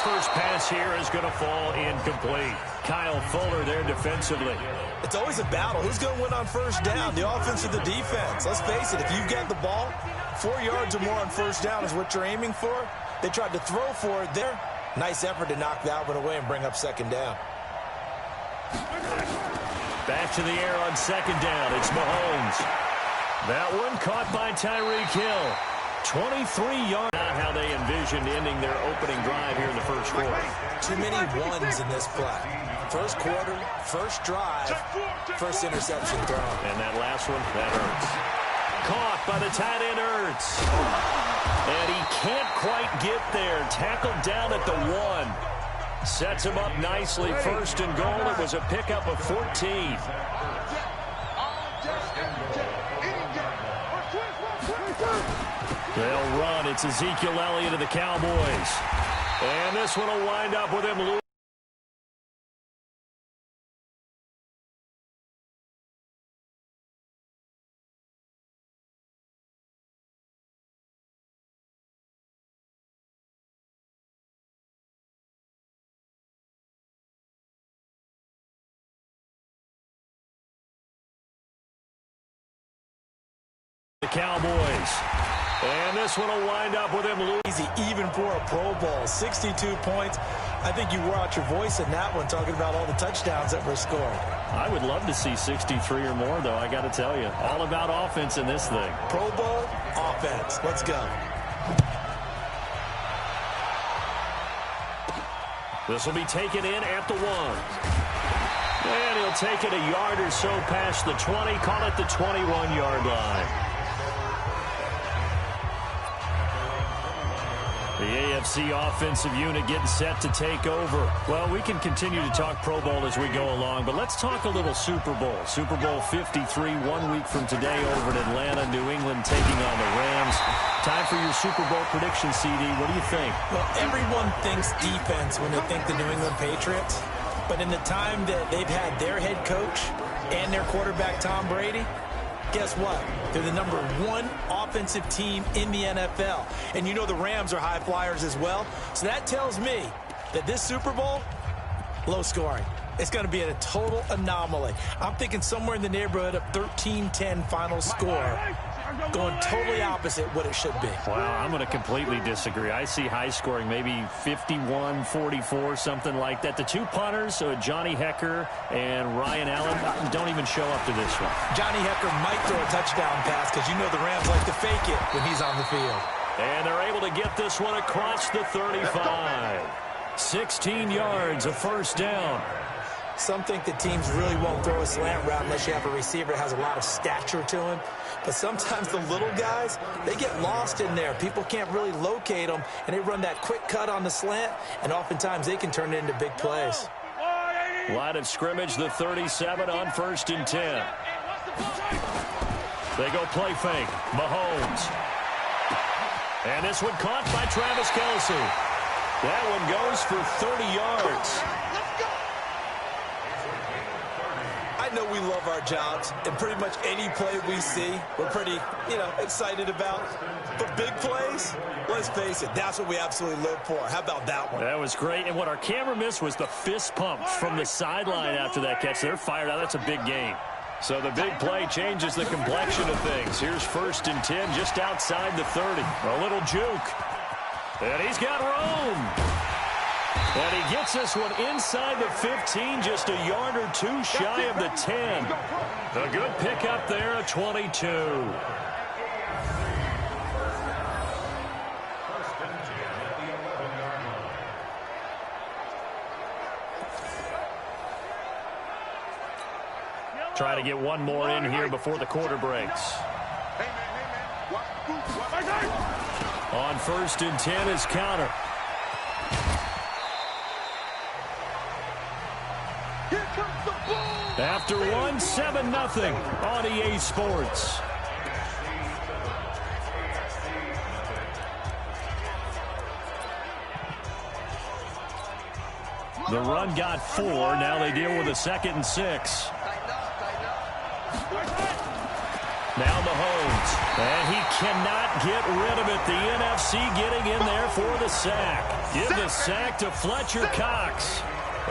first pass here is going to fall incomplete. Kyle Fuller there defensively. It's always a battle. Who's going to win on first down, the offense or the defense? Let's face it, if you've got the ball, 4 yards or more on first down is what you're aiming for. They tried to throw for it there. Nice effort to knock that one away and bring up second down. Back to the air on second down. It's Mahomes. That one caught by Tyreek Hill. 23 yards. Not how they envisioned ending their opening drive here in the first quarter. Too many ones in this play. First quarter, first drive, first interception thrown. And that last one, that hurts. Caught by the tight end, Ertz. And he can't quite get there. Tackled down at the 1. Sets him up nicely. First and goal. It was a pickup of 14. They'll run. It's Ezekiel Elliott of the Cowboys. And this one will wind up with him losing. The Cowboys. And this one will wind up with him losing. Even for a Pro Bowl, 62 points. I think you wore out your voice in that one, talking about all the touchdowns that were scored. I would love to see 63 or more, though, I got to tell you. All about offense in this thing. Pro Bowl, offense. Let's go. This will be taken in at the 1. And he'll take it a yard or so past the 20, call it the 21-yard line. The AFC offensive unit getting set to take over. Well, we can continue to talk Pro Bowl as we go along, but let's talk a little Super Bowl. Super Bowl 53, 1 week from today over in Atlanta, New England taking on the Rams. Time for your Super Bowl prediction, CD. What do you think? Well, everyone thinks defense when they think the New England Patriots, but in the time that they've had their head coach and their quarterback, Tom Brady, guess what? They're the #1 offensive team in the NFL. And you know the Rams are high flyers as well. So that tells me that this Super Bowl, low scoring. It's going to be a total anomaly. I'm thinking somewhere in the neighborhood of 13-10 final score. Going totally opposite what it should be. Wow, I'm going to completely disagree. I see high scoring, maybe 51-44, something like that. The two punters, Johnny Hecker and Ryan Allen, don't even show up to this one. Johnny Hecker might throw a touchdown pass because you know the Rams like to fake it when he's on the field. And they're able to get this one across the 35. 16 yards, a first down. Some think that teams really won't throw a slant route unless you have a receiver that has a lot of stature to him. But sometimes the little guys, they get lost in there. People can't really locate them, and they run that quick cut on the slant, and oftentimes they can turn it into big plays. Line of scrimmage, the 37 on 1st and 10. They go play fake. Mahomes. And this one caught by Travis Kelce. That one goes for 30 yards. I know we love our jobs, and pretty much any play we see, we're pretty, excited about. But big plays, let's face it, that's what we absolutely live for. How about that one? That was great, and what our camera missed was the fist pump from the sideline after that catch. They're fired out. That's a big game. So the big play changes the complexion of things. Here's 1st and 10 just outside the 30. A little juke. And he's got room. And he gets this one inside the 15, just a yard or two shy of the 10. A good pickup there, a 22. Try to get one more in here before the quarter breaks. On 1st and 10 is counter. After one, 7-0 on EA Sports. The run got 4. Now they deal with a 2nd and 6. Now Mahomes. And he cannot get rid of it. The NFC getting in there for the sack. Give the sack to Fletcher Cox.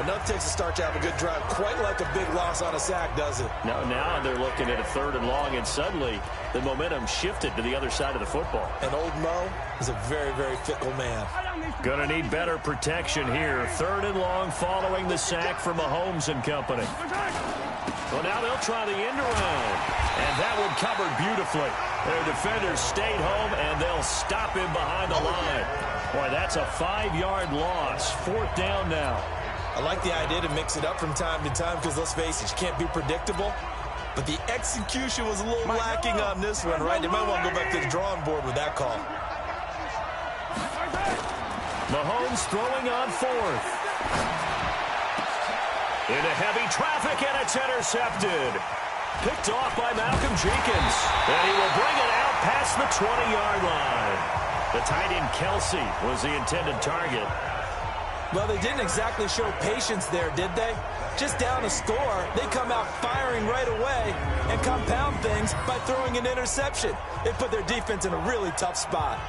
Enough takes to start to have a good drive. Quite like a big loss on a sack, does it? Now they're looking at a 3rd and long, and suddenly the momentum shifted to the other side of the football. And old Mo is a very, very fickle man. Gonna need better protection here. 3rd and long following the sack from Mahomes and company. Well, now they'll try the end around. And that one covered beautifully. Their defenders stayed home, and they'll stop him behind the line. Boy, that's a 5-yard loss. 4th down now. I like the idea to mix it up from time to time because, let's face it, you can't be predictable. But the execution was a little lacking on this one, right? They might want to go back to the drawing board with that call. Mahomes throwing on 4th. Into heavy traffic, and it's intercepted. Picked off by Malcolm Jenkins. And he will bring it out past the 20-yard line. The tight end Kelsey was the intended target. Well, they didn't exactly show patience there, did they? Just down a score, they come out firing right away and compound things by throwing an interception. They put their defense in a really tough spot.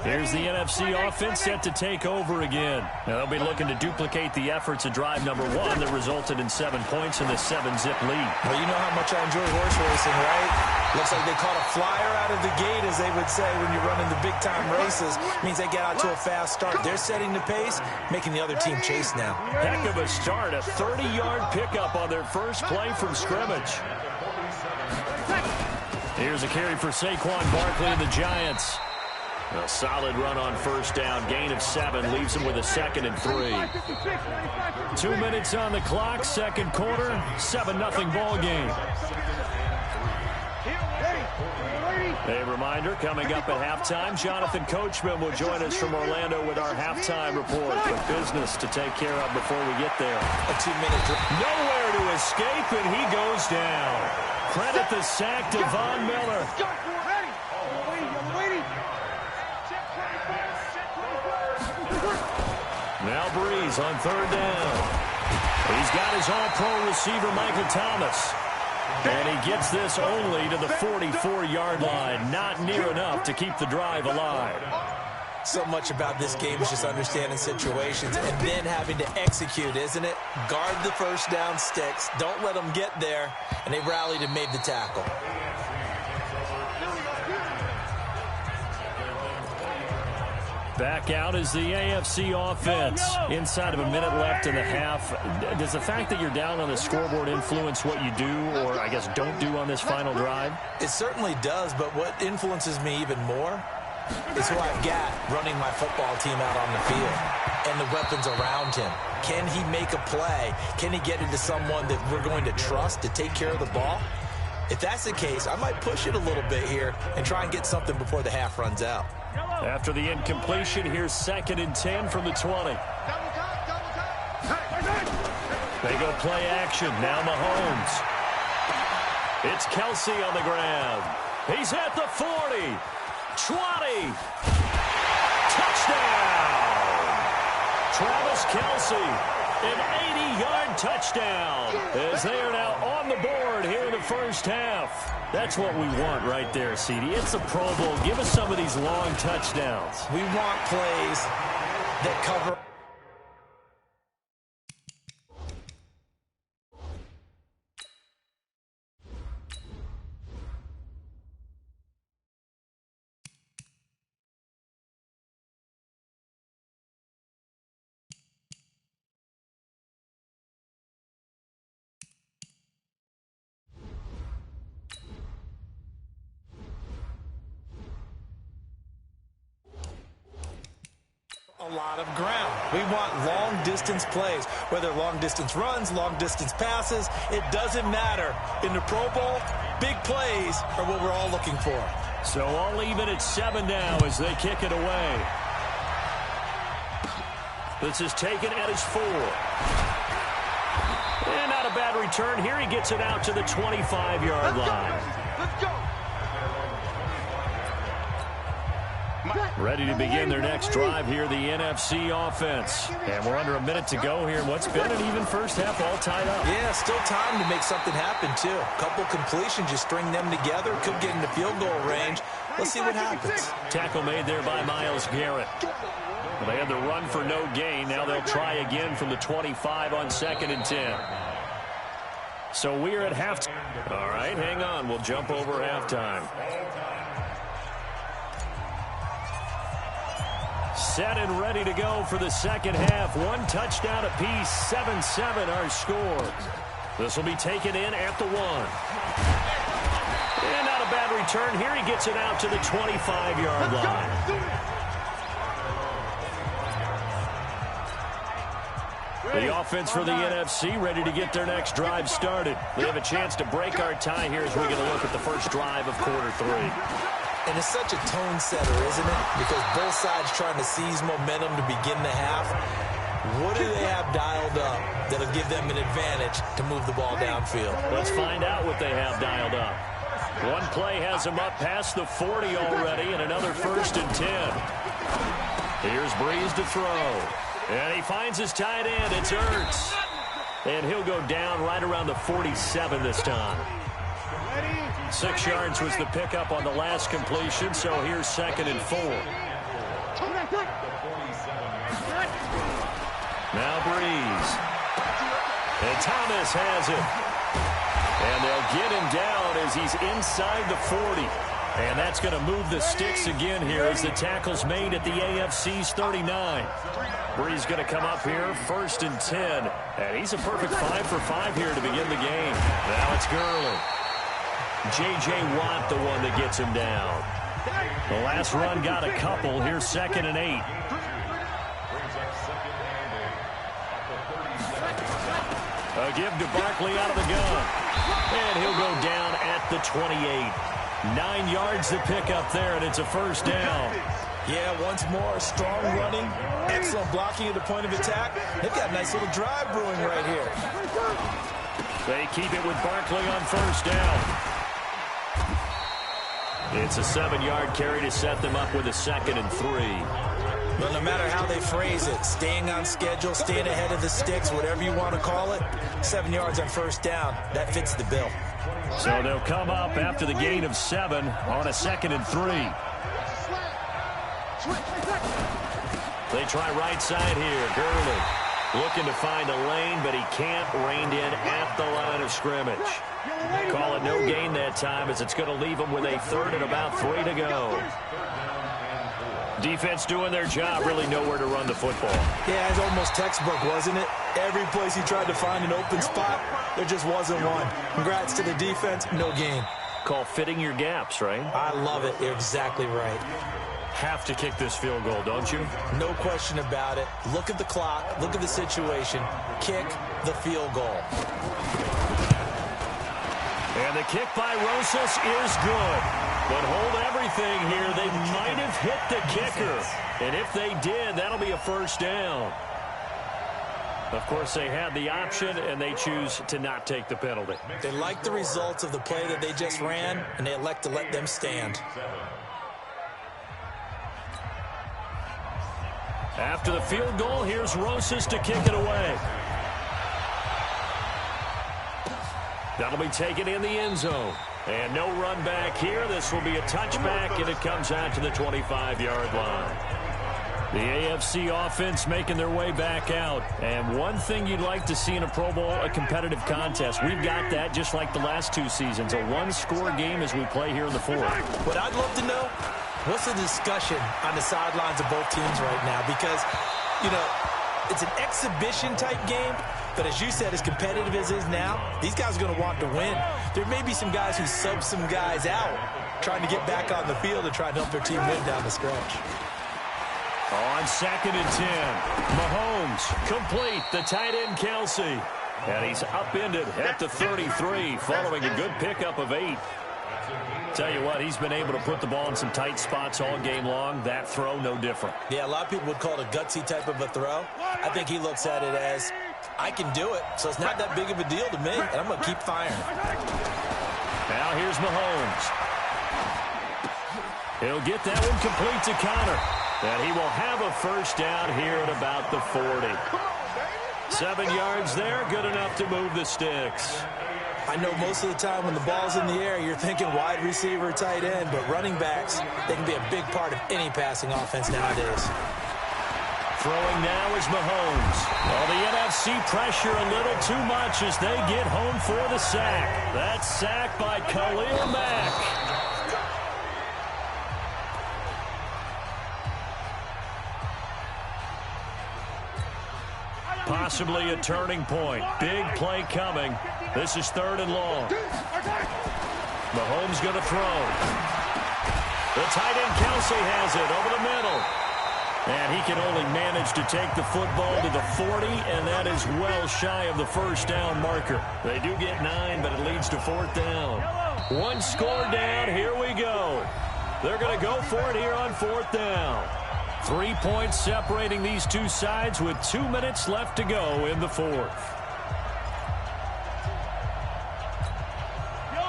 Here's the NFC offense set to take over again. Now they'll be looking to duplicate the efforts of drive number 1 that resulted in 7 points in the 7-zip lead. Well, you know how much I enjoy horse racing, right? Looks like they caught a flyer out of the gate, as they would say when you're running the big-time races. Means they get out to a fast start. They're setting the pace, making the other team chase now. Heck of a start. A 30-yard pickup on their first play from scrimmage. Here's a carry for Saquon Barkley and the Giants. A solid run on 1st down. Gain of 7 leaves him with a 2nd and 3. 2 minutes on the clock. 2nd quarter. 7-0 ball game. A reminder, coming up at halftime, Jonathan Coachman will join us from Orlando with our halftime report. With business to take care of before we get there. A 2-minute drill. Nowhere to escape, and he goes down. Credit the sack to Von Miller. Now Breeze on 3rd down. He's got his all-pro receiver, Michael Thomas. And he gets this only to the 44-yard line. Not near enough to keep the drive alive. So much about this game is just understanding situations and then having to execute, isn't it? Guard the 1st down sticks. Don't let them get there. And they rallied and made the tackle. Back out is the AFC offense. Inside of a minute left in the half. Does the fact that you're down on the scoreboard influence what you do, or I guess don't do on this final drive? It certainly does, but what influences me even more is who I've got running my football team out on the field and the weapons around him. Can he make a play? Can he get into someone that we're going to trust to take care of the ball? If that's the case, I might push it a little bit here and try and get something before the half runs out. After the incompletion, here's 2nd and 10 from the 20. They go play action. Now Mahomes. It's Kelsey on the ground. He's at the 40. 20. Touchdown. Travis Kelsey. An 80-yard touchdown. As they are now on the board here in the 1st half. That's what we want right there, CD. It's a Pro Bowl. Give us some of these long touchdowns. We want plays that cover. A lot of ground. We want long-distance plays, whether long-distance runs, long-distance passes. It doesn't matter. In the Pro Bowl, big plays are what we're all looking for. So all even at 7 now as they kick it away. This is taken at his 4. And not a bad return. Here he gets it out to the 25-yard line. Let's go. Ready to begin their next drive here, the NFC offense. And we're under a minute to go here in what's been an even first half, all tied up. Yeah, still time to make something happen, too. A couple completions, you string them together, could get into field goal range. Let's see what happens. Tackle made there by Myles Garrett. Well, they had the run for no gain. Now they'll try again from the 25 on 2nd and 10. So we're at halftime. All right, hang on. We'll jump over halftime. Set and ready to go for the second half. One touchdown apiece, 7-7 our score. This will be taken in at the 1. And not a bad return here. He gets it out to the 25-yard line. The offense for the NFC ready to get their next drive started. We have a chance to break our tie here as we're going to look at the first drive of quarter 3. And it's such a tone setter, isn't it? Because both sides trying to seize momentum to begin the half. What do they have dialed up that'll give them an advantage to move the ball downfield? Let's find out what they have dialed up. One play has them up past the 40 already, and another 1st and 10. Here's Breeze to throw. And he finds his tight end. It's Ertz. And he'll go down right around the 47 this time. 6 yards was the pickup on the last completion, so here's 2nd and 4. Now Breeze. And Thomas has it. And they'll get him down as he's inside the 40. And that's going to move the sticks again here as the tackle's made at the AFC's 39. Breeze going to come up here, 1st and 10. And he's a perfect 5 for 5 here to begin the game. Now it's Gurley. J.J. Watt, the one that gets him down. The last run got a couple. Here's 2nd and 8. A give to Barkley out of the gun. And he'll go down at the 28. 9 yards to pick up there, and it's a 1st down. Yeah, once more, strong running, excellent blocking at the point of attack. They've got a nice little drive brewing right here. They keep it with Barkley on 1st down. It's a 7-yard carry to set them up with a 2nd and 3. Well, no matter how they phrase it, staying on schedule, staying ahead of the sticks, whatever you want to call it, 7 yards on 1st down, that fits the bill. So they'll come up after the gain of 7 on a 2nd and 3. They try right side here. Gurley looking to find a lane, but he can't. Reined in at the line of scrimmage. Call it no gain that time as it's going to leave them with a 3rd and about 3 to go. Defense doing their job, really nowhere to run the football. Yeah, it's almost textbook, wasn't it? Every place he tried to find an open spot, there just wasn't one. Congrats to the defense, no gain. Call fitting your gaps, right? I love it. You're exactly right. Have to kick this field goal, don't you? No question about it. Look at the clock. Look at the situation. Kick the field goal. And the kick by Rosas is good. But hold everything here. They might have hit the kicker. And if they did, that'll be a 1st down. Of course, they had the option, and they choose to not take the penalty. They like the results of the play that they just ran, and they elect to let them stand. After the field goal, here's Rosas to kick it away. That'll be taken in the end zone. And no run back here. This will be a touchback, and it comes out to the 25-yard line. The AFC offense making their way back out. And one thing you'd like to see in a Pro Bowl, a competitive contest. We've got that just like the last 2 seasons. A one-score game as we play here in the 4th. What I'd love to know, what's the discussion on the sidelines of both teams right now? Because, you know, it's an exhibition-type game. But as you said, as competitive as it is now, these guys are going to want to win. There may be some guys who sub some guys out, trying to get back on the field and try to help their team win down the stretch. On 2nd and 10, Mahomes complete. The tight end, Kelsey. And he's upended at the 33, following a good pickup of 8. Tell you what, he's been able to put the ball in some tight spots all game long. That throw, no different. Yeah, a lot of people would call it a gutsy type of a throw. I think he looks at it as, I can do it, so it's not that big of a deal to me, and I'm going to keep firing. Now here's Mahomes. He'll get that one complete to Connor. And he will have a first down here at about the 40. 7 yards there, good enough to move the sticks. I know most of the time when the ball's in the air, you're thinking wide receiver, tight end, but running backs, they can be a big part of any passing offense nowadays. Throwing now is Mahomes. Well, the NFC pressure a little too much as they get home for the sack. That's sacked by Khalil Mack. Possibly a turning point. Big play coming. This is 3rd and long. Mahomes going to throw. The tight end Kelsey has it over the middle. And he can only manage to take the football to the 40, and that is well shy of the first down marker. They do get 9, but it leads to 4th down. One score down. Here we go. They're going to go for it here on 4th down. 3 points separating these two sides with 2 minutes left to go in the 4th.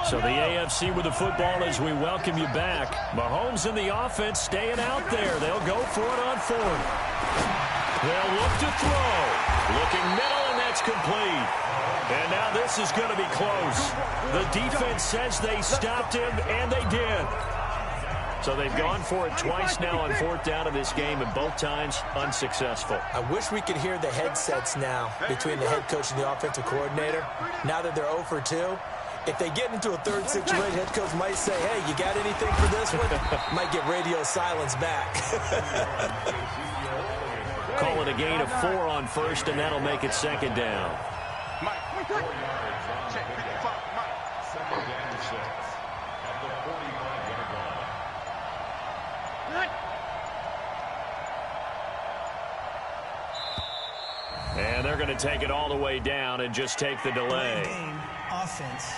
So the AFC with the football as we welcome you back. Mahomes and the offense staying out there. They'll go for it on 4th. They'll look to throw. Looking middle, and that's complete. And now this is going to be close. The defense says they stopped him, and they did. So they've gone for it twice now on 4th down of this game, and both times unsuccessful. I wish we could hear the headsets now between the head coach and the offensive coordinator. Now that they're 0 for 2, if they get into a third situation, head coach might say, hey, you got anything for this one? Might get radio silence back. Call it a gain of 4 on 1st, and that'll make it 2nd down. And they're going to take it all the way down and just take the delay. Offense.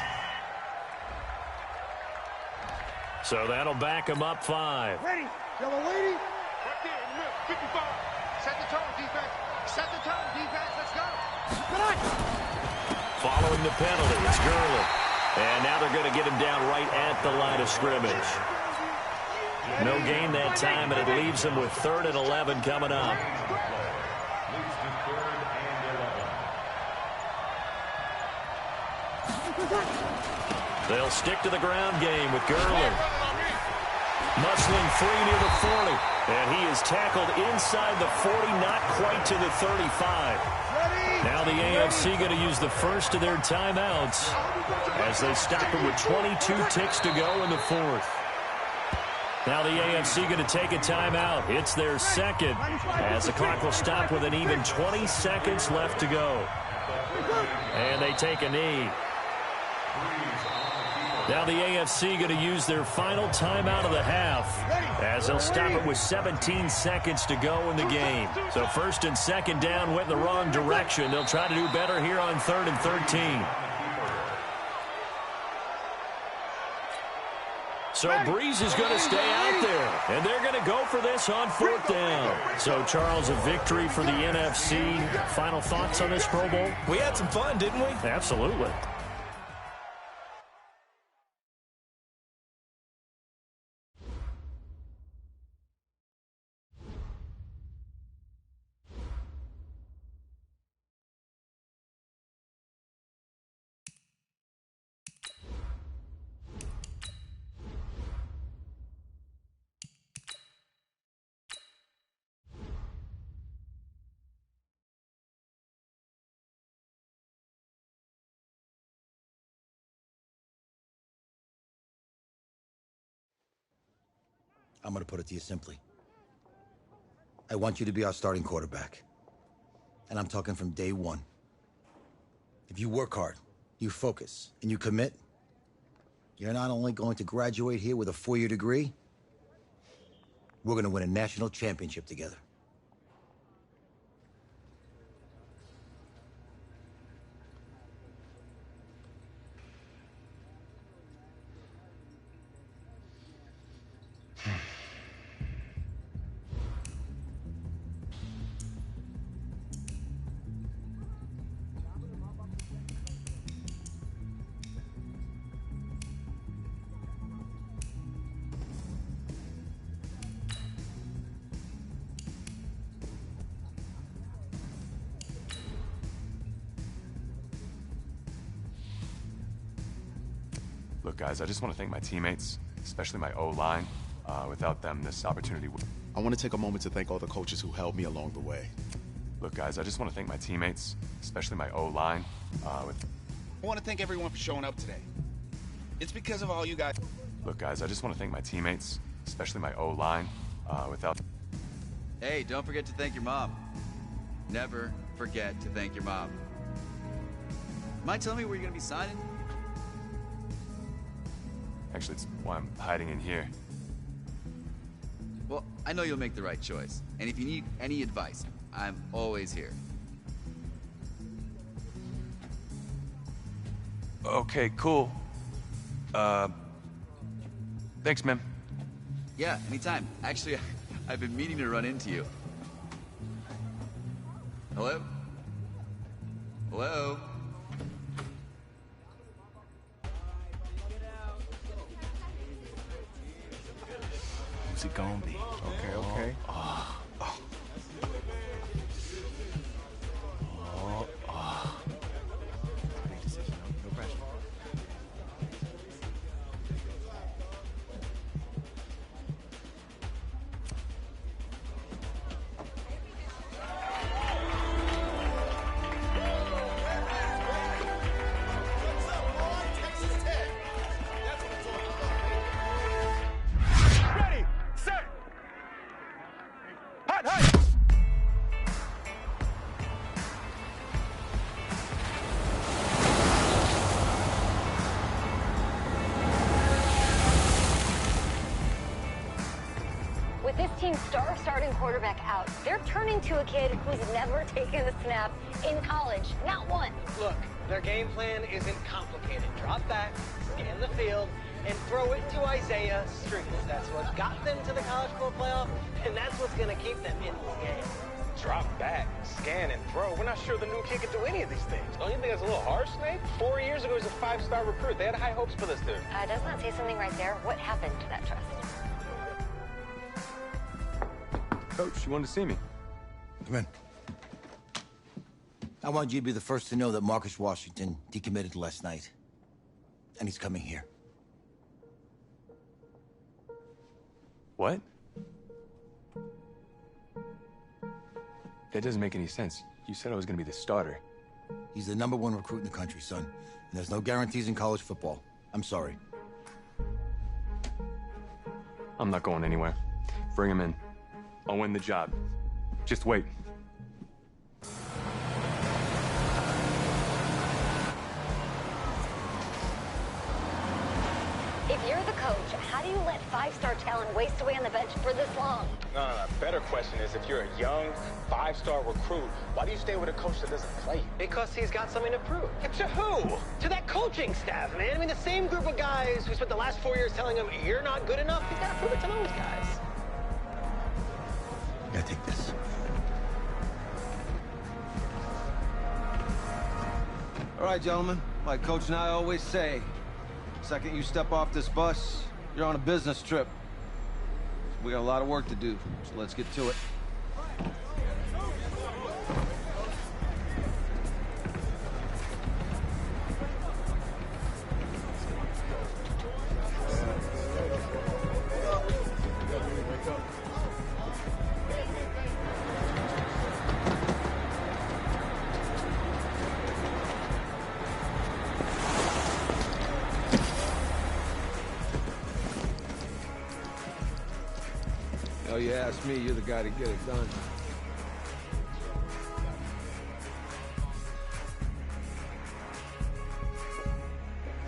So that'll back them up 5. Ready, yellow lady. Right there in the middle, 55. Set the tone, defense. Set the tone, defense. Let's go. Come on. Following the penalty, it's Gurley. And now they're going to get him down right at the line of scrimmage. No gain that time, and it leaves them with 3rd and 11 coming up. They'll stick to the ground game with Gurley. Muscling free near the 40. And he is tackled inside the 40, not quite to the 35. Now the AFC going to use the first of their timeouts as they stop it with 22 ticks to go in the 4th. Now the AFC going to take a timeout. It's their 2nd as the clock will stop with an even 20 seconds left to go. And they take a knee. Now the AFC going to use their final timeout of the half as they'll stop it with 17 seconds to go in the game. So 1st and 2nd down went in the wrong direction. They'll try to do better here on 3rd and 13. So Breeze is going to stay out there, and they're going to go for this on 4th down. So, Charles, a victory for the NFC. Final thoughts on this Pro Bowl? We had some fun, didn't we? Absolutely. I'm going to put it to you simply. I want you to be our starting quarterback. And I'm talking from day one. If you work hard, you focus, and you commit, you're not only going to graduate here with a 4-year degree, we're going to win a national championship together. Look, guys, I just want to thank my teammates, especially my O-line. Without them, this opportunity would... I want to take a moment to thank all the coaches who helped me along the way. Look, guys, I just want to thank my teammates, especially my O-line. I want to thank everyone for showing up today. It's because of all you guys. Look, guys, I just want to thank my teammates, especially my O-line. Without... Hey, don't forget to thank your mom. Never forget to thank your mom. Mind telling me where you're going to be signing? Actually, it's why I'm hiding in here. Well, I know you'll make the right choice. And if you need any advice, I'm always here. Okay, cool. Thanks, man. Yeah, anytime. Actually, I've been meaning to run into you. Hello? Hello? Who's it gonna be? Okay. Big decision. No pressure. Ready, set, hot, hot. With this team's star starting quarterback out, they're turning to a kid who's never taken a snap in college. Not one. Look, their game plan isn't complicated. Drop back, scan the field, and throw it to Isaiah Street. That's what got them to the college football playoff, and that's what's going to keep them in this game. Drop back, scan, and throw. We're not sure the new kid can do any of these things. Don't you think that's a little harsh, Nate? 4 years ago, he was a 5-star recruit. They had high hopes for this dude. Doesn't that say something right there? What happened to that trust? Coach, you wanted to see me. Come in. I want you to be the first to know that Marcus Washington decommitted last night. And he's coming here. What? That doesn't make any sense. You said I was going to be the starter. He's the #1 recruit in the country, son. And there's no guarantees in college football. I'm sorry. I'm not going anywhere. Bring him in. I'll win the job. Just wait. If you're the coach, how do you let 5-star talent waste away on the bench for this long? No. Better question is, if you're a young 5-star recruit, why do you stay with a coach that doesn't play you? Because he's got something to prove. To who? To that coaching staff, man. I mean, the same group of guys who spent the last 4 years telling him, you're not good enough. He's got to prove it to those guys. You gotta take this. All right, gentlemen. Like Coach and I always say, second you step off this bus, you're on a business trip. We got a lot of work to do, so let's get to it. Oh, you ask me, you're the guy to get it done.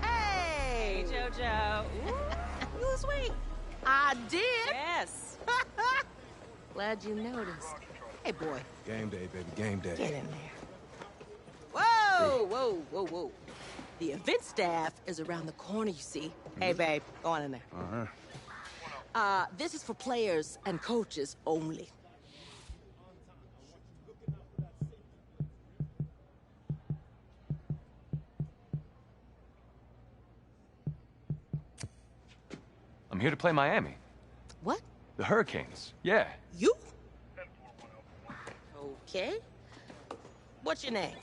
Hey, JoJo. You was sweet. I did. Yes. Glad you noticed. Hey, boy. Game day, baby, game day. Get in there. Whoa. The event staff is around the corner, you see. Hey, babe, go on in there. This is for players and coaches only. I'm here to play Miami. What? The Hurricanes. Yeah. You? Okay. What's your name?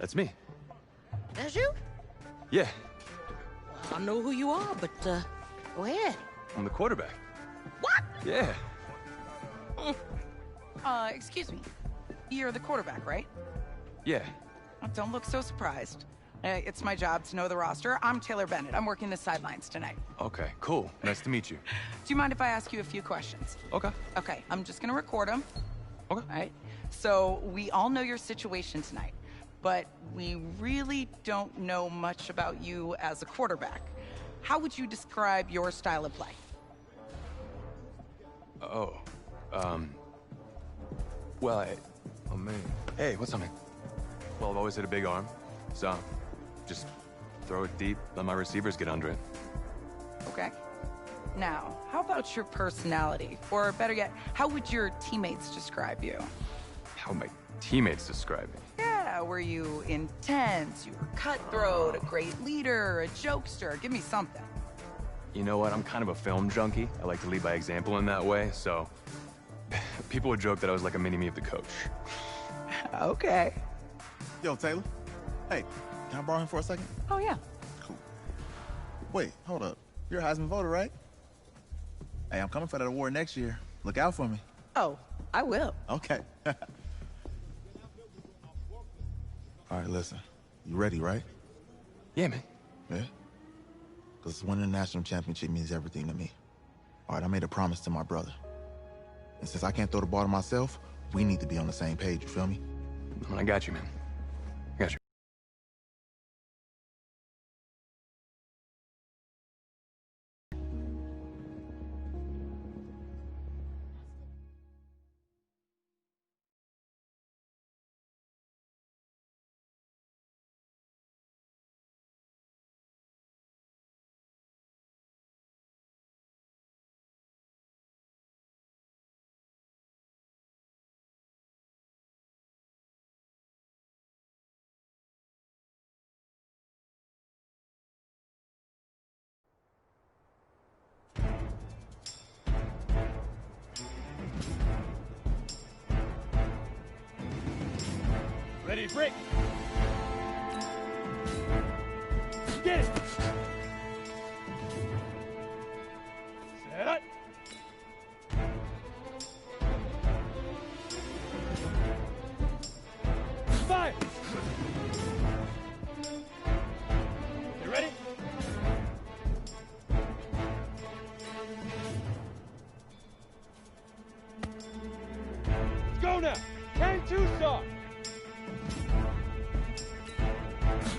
That's me. That's you? Yeah, I know who you are, but, go ahead. I'm the quarterback. What? Yeah. Excuse me. You're the quarterback, right? Yeah. Oh, don't look so surprised. It's my job to know the roster. I'm Taylor Bennett. I'm working the sidelines tonight. Okay, cool. Nice to meet you. Do you mind if I ask you a few questions? Okay. Okay, I'm just gonna record them. Okay. All right. So we all know your situation tonight, but we really don't know much about you as a quarterback. How would you describe your style of play? Oh, well, oh man. Hey, what's up, man? Well, I've always had a big arm, so just throw it deep, let my receivers get under it. Okay. Now, how about your personality? Or better yet, how would your teammates describe you? How would my teammates describe me? Yeah, were you intense? You were cutthroat, a great leader, a jokester? Give me something. You know what? I'm kind of a film junkie. I like to lead by example in that way, so people would joke that I was like a mini-me of the coach. Okay. Yo, Taylor. Hey, can I borrow him for a second? Oh, yeah. Cool. Wait, hold up. You're a Heisman voter, right? Hey, I'm coming for that award next year. Look out for me. Oh, I will. Okay. All right, listen. You ready, right? Yeah, man. Yeah? Because winning the national championship means everything to me. All right, I made a promise to my brother. And since I can't throw the ball to myself, we need to be on the same page, you feel me? I got you, man. I got you. Ready to break. Get it. Set up. Fire. You ready? Let's go now. 10-2 start.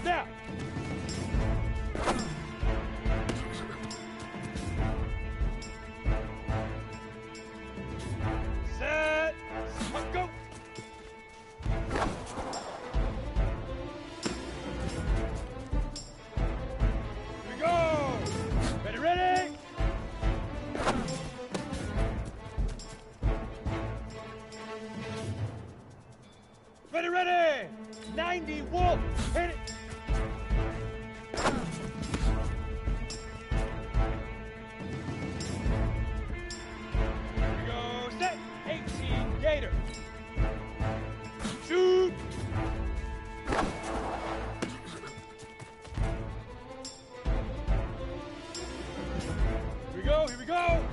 Now. Set. Let's go. Here we go. Ready, ready. Ready, ready. 90 Wolf. Hit it. Here we go. Set. 18 Gator. Shoot. Here we go. Here we go.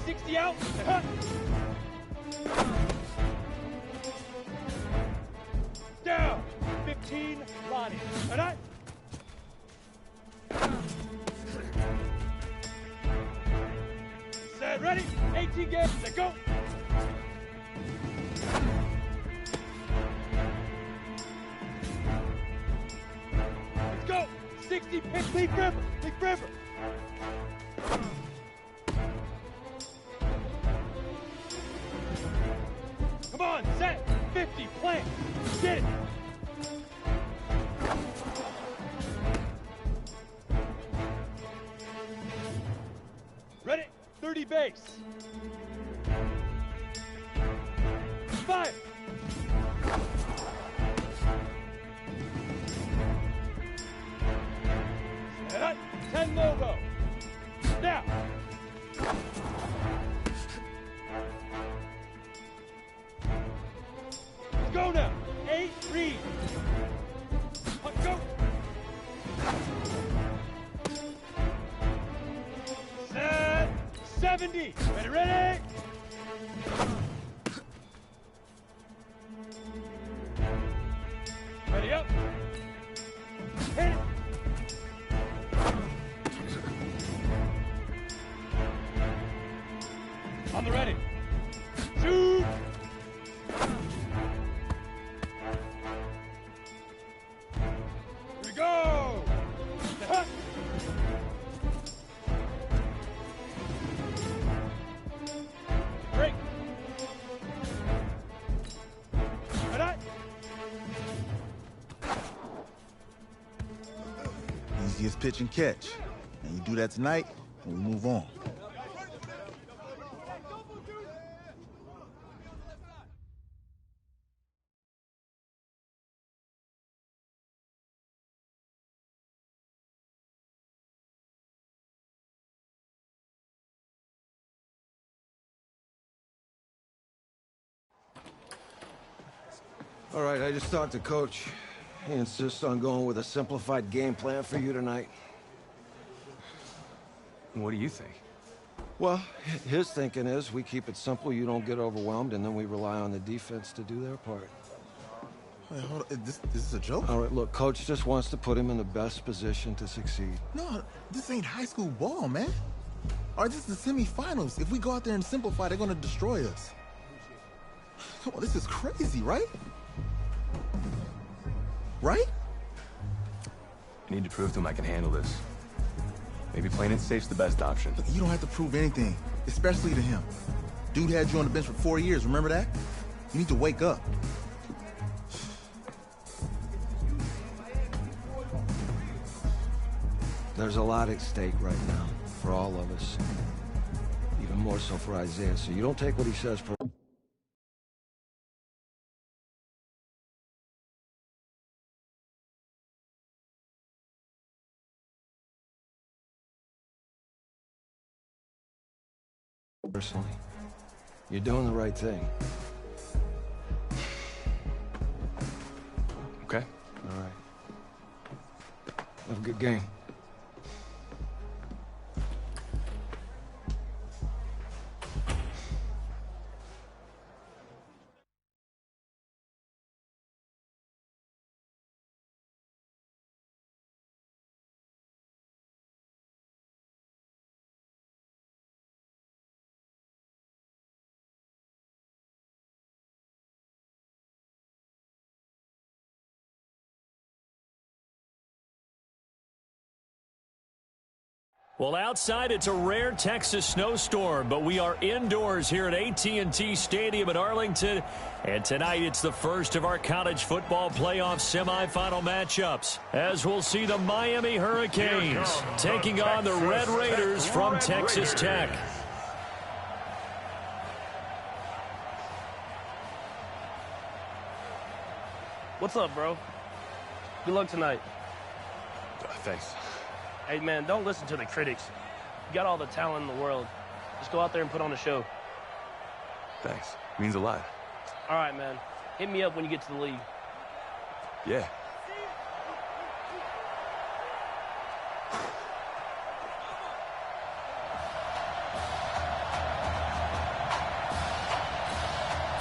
60 out. Down. 15 Lonnie. All right. Set. Ready. 18 games. Let go. Let's go. 60 pick. Leaf River. Leaf River. Come on. Set. 50. Plant. Get it. Ready? 30 base. 5. Set up. 10 logo. Now. Let's go now. 8 read. 70. Ready, ready. Ready up. Hit it. On the ready. Shoot. Here we go. Huh. Break. Ready. Easiest pitch and catch. And you do that tonight, and we move on. All right, I just talked to Coach. He insists on going with a simplified game plan for you tonight. What do you think? Well, his thinking is we keep it simple, you don't get overwhelmed, and then we rely on the defense to do their part. Wait, hold on. This is a joke? All right, look, Coach just wants to put him in the best position to succeed. No, this ain't high school ball, man. All right, this is the semifinals. If we go out there and simplify, they're gonna destroy us. Come on, this is crazy, right? Right? I need to prove to him I can handle this. Maybe playing it safe's the best option. Look, you don't have to prove anything, especially to him. Dude had you on the bench for 4 years, remember that? You need to wake up. There's a lot at stake right now for all of us. Even more so for Isaiah, so you don't take what he says for... Personally, you're doing the right thing. Okay. All right. Have a good game. Well, outside, it's a rare Texas snowstorm, but we are indoors here at AT&T Stadium in Arlington. And tonight, it's the first of our college football playoff semifinal matchups, as we'll see the Miami Hurricanes taking on the Red Raiders from Texas Tech. What's up, bro? Good luck tonight. Thanks. Hey, man, don't listen to the critics. You got all the talent in the world. Just go out there and put on a show. Thanks. Means a lot. All right, man. Hit me up when you get to the league. Yeah.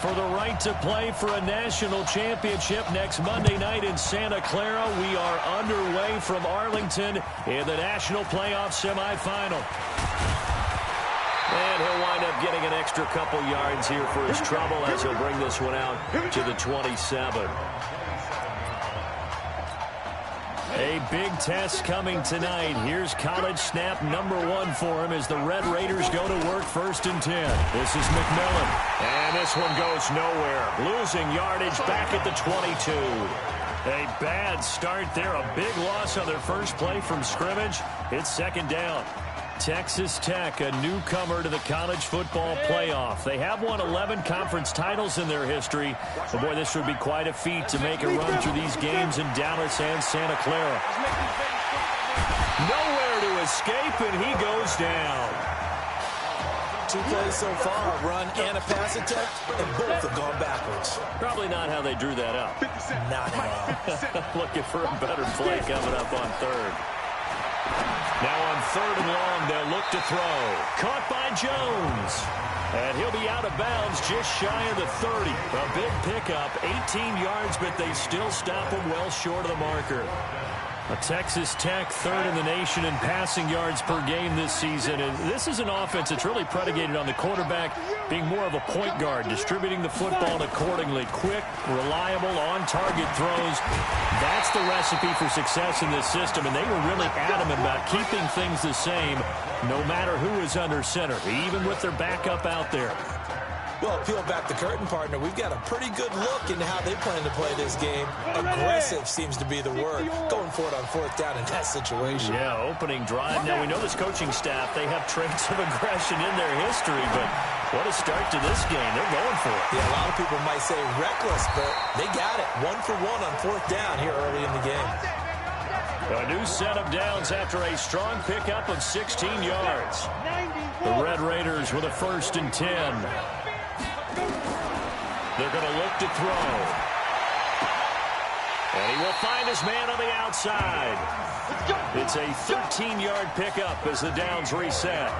For the right to play for a national championship next Monday night in Santa Clara, we are underway from Arlington in the national playoff semifinal. And he'll wind up getting an extra couple yards here for his trouble as he'll bring this one out to the 27. A big test coming tonight. Here's college snap number 1 for him as the Red Raiders go to work 1st and 10. This is McMillan. And this one goes nowhere. Losing yardage back at the 22. A bad start there. A big loss on their first play from scrimmage. It's 2nd down. Texas Tech, a newcomer to the college football playoff. They have won 11 conference titles in their history. But boy, this would be quite a feat to make a run through these games in Dallas and Santa Clara. Nowhere to escape, and he goes down. 2 plays so far, a run and a pass attempt, and both have gone backwards. Probably not how they drew that up. Not at all. Looking for a better play coming up on 3rd. Now on 3rd and long, they'll look to throw. Caught by Jones. And he'll be out of bounds just shy of the 30. A big pickup, 18 yards, but they still stop him well short of the marker. A Texas Tech 3rd in the nation in passing yards per game this season. And this is an offense that's really predicated on the quarterback being more of a point guard, distributing the football accordingly. Quick, reliable, on-target throws. That's the recipe for success in this system, and they were really adamant about keeping things the same no matter who is under center, even with their backup out there. Well, peel back the curtain, partner. We've got a pretty good look into how they plan to play this game. Aggressive seems to be the word. Going for it on 4th down in that situation. Yeah, opening drive. Now, we know this coaching staff, they have traits of aggression in their history, but what a start to this game. They're going for it. Yeah, a lot of people might say reckless, but they got it. 1 for 1 on 4th down here early in the game. A new set of downs after a strong pickup of 16 yards. The Red Raiders with a 1st and 10. They're going to look to throw. And he will find his man on the outside. It's a 13-yard pickup as the downs reset.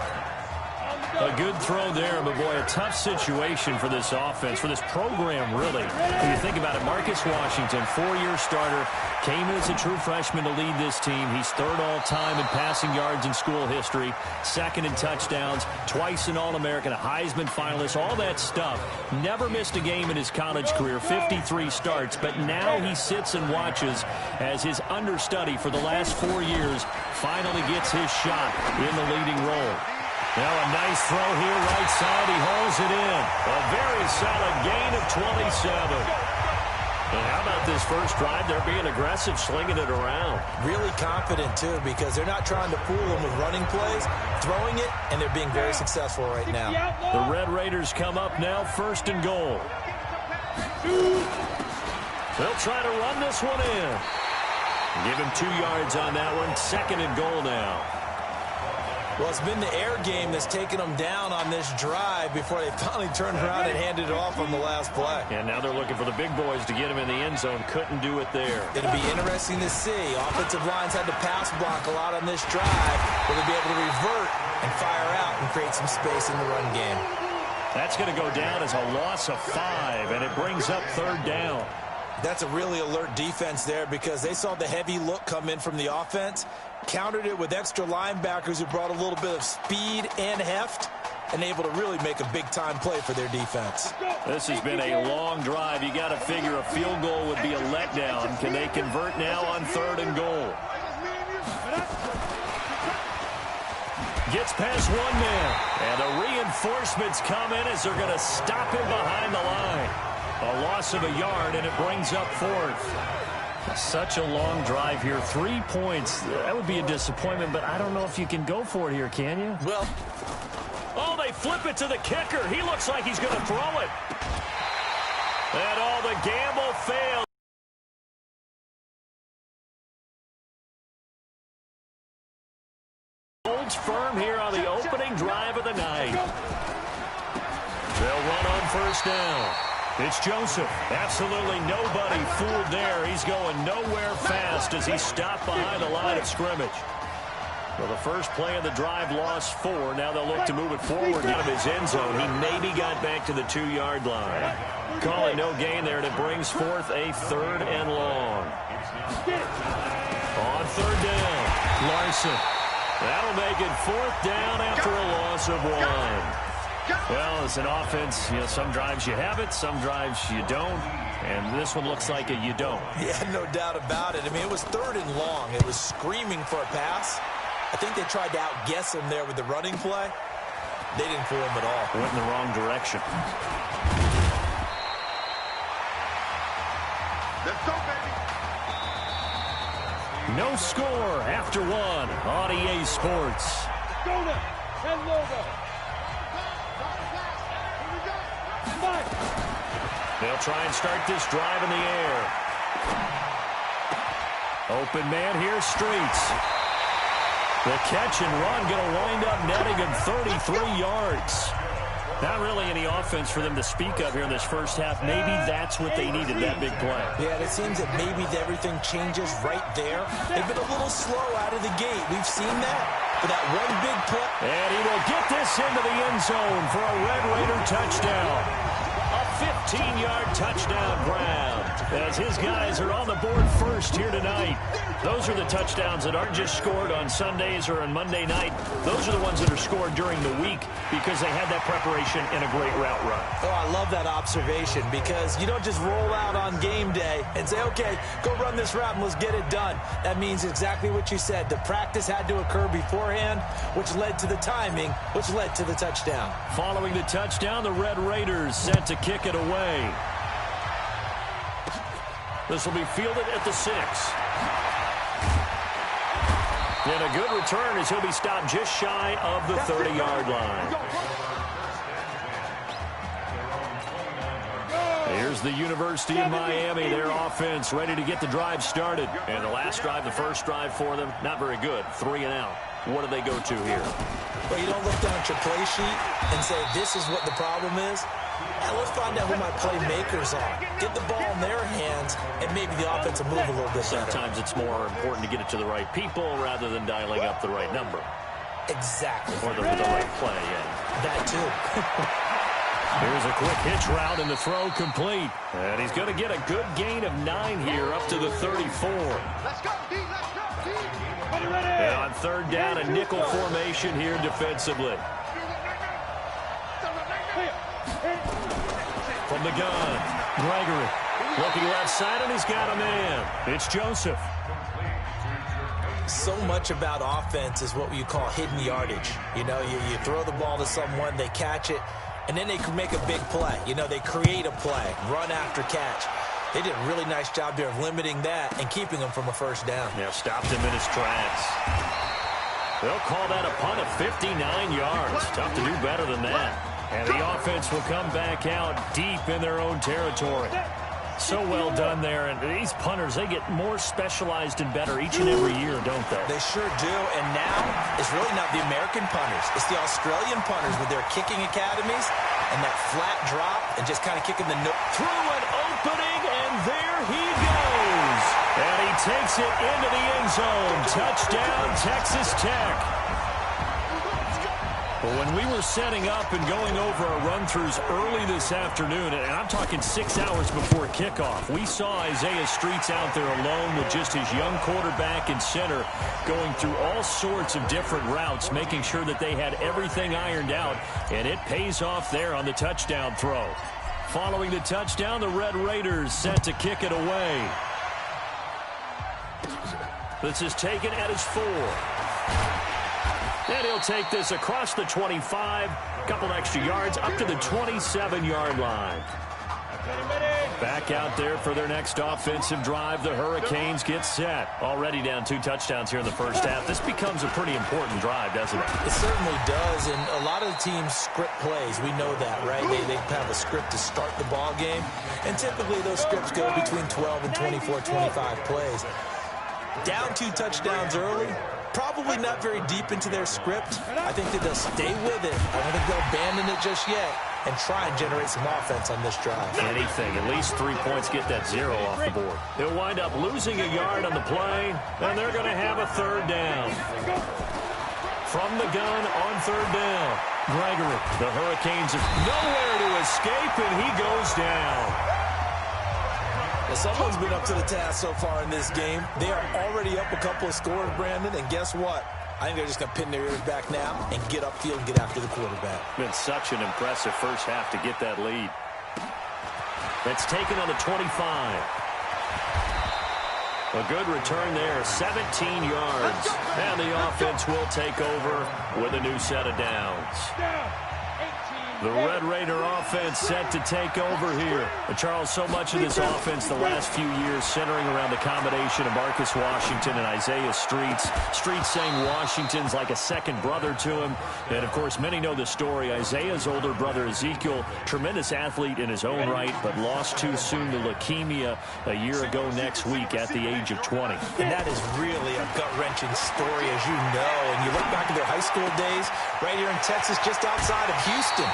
A good throw there, but boy, a tough situation for this offense, for this program, really. When you think about it, Marcus Washington, 4-year starter, came as a true freshman to lead this team. He's 3rd all-time in passing yards in school history, 2nd in touchdowns, twice an All-American, a Heisman finalist, all that stuff. Never missed a game in his college career, 53 starts, but now he sits and watches as his understudy for the last 4 years finally gets his shot in the leading role. Now a nice throw here, right side. He hauls it in. A very solid gain of 27. And how about this first drive? They're being aggressive, slinging it around. Really confident, too, because they're not trying to fool them with running plays, throwing it, and they're being very successful right now. The Red Raiders come up now, 1st and goal. They'll try to run this one in. Give him 2 yards on that one. 2nd and goal now. Well, it's been the air game that's taken them down on this drive before they finally turned around and handed it off on the last play. And now they're looking for the big boys to get him in the end zone. Couldn't do it there. It'll be interesting to see. Offensive lines had to pass block a lot on this drive. Will they be able to revert and fire out and create some space in the run game? That's going to go down as a loss of 5, and it brings up 3rd down. That's a really alert defense there because they saw the heavy look come in from the offense, countered it with extra linebackers who brought a little bit of speed and heft, and able to really make a big-time play for their defense. This has been a long drive. You got to figure a field goal would be a letdown. Can they convert now on 3rd and goal? Gets past one man, and the reinforcements come in as they're going to stop him behind the line. A loss of a yard, and it brings up 4th. Such a long drive here. 3 points. That would be a disappointment, but I don't know if you can go for it here, can you? Well, oh, they flip it to the kicker. He looks like he's going to throw it. And all the gamble failed. Holds firm here on the opening drive of the night. They'll run on 1st down. It's Joseph. Absolutely nobody fooled there. He's going nowhere fast as he stopped behind the line of scrimmage. Well, the first play of the drive lost 4. Now they'll look to move it forward out of his end zone. He maybe got back to the 2-yard line. Calling no gain there, and it brings forth a 3rd and long. On 3rd down, Larson. That'll make it 4th down after a loss of 1. Well, as an offense, some drives you have it, some drives you don't, and this one looks like a you don't. Yeah, no doubt about it. I mean, it was 3rd and long. It was screaming for a pass. I think they tried to outguess him there with the running play. They didn't fool him at all. Went in the wrong direction. Let's go, baby. No score after 1 on EA Sports. Go there. And logo. They'll try and start this drive in the air. Open man here, Streets. The catch and run going to wind up netting him 33 yards. Not really any offense for them to speak of here in this first half. Maybe that's what they needed, that big play. Yeah, and it seems that maybe everything changes right there. They've been a little slow out of the gate. We've seen that. For that one big play. And he will get this into the end zone for a Red Raider touchdown. A 15-yard touchdown grab as his guys are on the board first here tonight. Those are the touchdowns that aren't just scored on Sundays or on Monday night. Those are the ones that are scored during the week because they had that preparation in a great route run. Oh, I love that observation because you don't just roll out on game day and say, okay, go run this route and let's get it done. That means exactly what you said. The practice had to occur beforehand, which led to the timing, which led to the touchdown. Following the touchdown, the Red Raiders set to kick it away. This will be fielded at the 6. And a good return as he'll be stopped just shy of the 30-yard line. Here's the University of Miami, their offense ready to get the drive started. And the last drive, the first drive for them, not very good. 3 and out. What do they go to here? Well, you don't look down at your play sheet and say, this is what the problem is. And let's find out who my playmakers are. Get the ball in their hands, and maybe the offense will move a little bit better. Sometimes it's more important to get it to the right people rather than dialing up the right number. Exactly. Or the right play, yeah. That too. Here's a quick hitch route, and the throw complete. And he's going to get a good gain of 9 here up to the 34. Let's go, D. Let's go, D. And on third down, a nickel formation here defensively. From the gun, Gregory looking left side, and he's got a man. It's Joseph. So much about offense is what you call hidden yardage. You know, you throw the ball to someone, they catch it, and then they can make a big play. You know, they create a play, run after catch. They did a really nice job there of limiting that and keeping him from a first down. Yeah, stopped him in his tracks. They'll call that a punt of 59 yards. Tough to do better than that. And the offense will come back out deep in their own territory. So well done there. And these punters, they get more specialized and better each and every year, don't they? They sure do. And now, it's really not the American punters. It's the Australian punters with their kicking academies and that flat drop and just kind of kicking the through an opening, and there he goes. And he takes it into the end zone. Touchdown, Texas Tech. Well, when we were setting up and going over our run-throughs early this afternoon, and I'm talking 6 hours before kickoff, we saw Isaiah Streets out there alone with just his young quarterback and center going through all sorts of different routes, making sure that they had everything ironed out, and it pays off there on the touchdown throw. Following the touchdown, the Red Raiders set to kick it away. This is taken at his 4. And he'll take this across the 25, a couple extra yards, up to the 27-yard line. Back out there for their next offensive drive. The Hurricanes get set. Already down 2 touchdowns here in the first half. This becomes a pretty important drive, doesn't it? It certainly does, and a lot of the teams script plays. We know that, right? They have a script to start the ball game, and typically those scripts go between 12 and 24, 25 plays. Down 2 touchdowns early. Probably not very deep into their script. I think that they'll stay with it. I don't think they'll abandon it just yet and try and generate some offense on this drive. Anything. At least 3 points, get that 0 off the board. They'll wind up losing a yard on the play, and they're going to have a third down. From the gun on third down, Gregory. The Hurricanes have nowhere to escape, and he goes down. Well, someone's been up to the task so far in this game. They are already up a couple of scores, Brandon, and guess what? I think they're just going to pin their ears back now and get upfield and get after the quarterback. Been such an impressive first half to get that lead. That's taken on the 25. A good return there, 17 yards. And the offense will take over with a new set of downs. The Red Raider offense set to take over here. But Charles, so much of this offense the last few years centering around the combination of Marcus Washington and Isaiah Streets. Streets saying Washington's like a second brother to him. And, of course, many know the story. Isaiah's older brother, Ezekiel, tremendous athlete in his own right, but lost too soon to leukemia a year ago next week at the age of 20. And that is really a gut-wrenching story, as you know. And you look back at their high school days right here in Texas, just outside of Houston.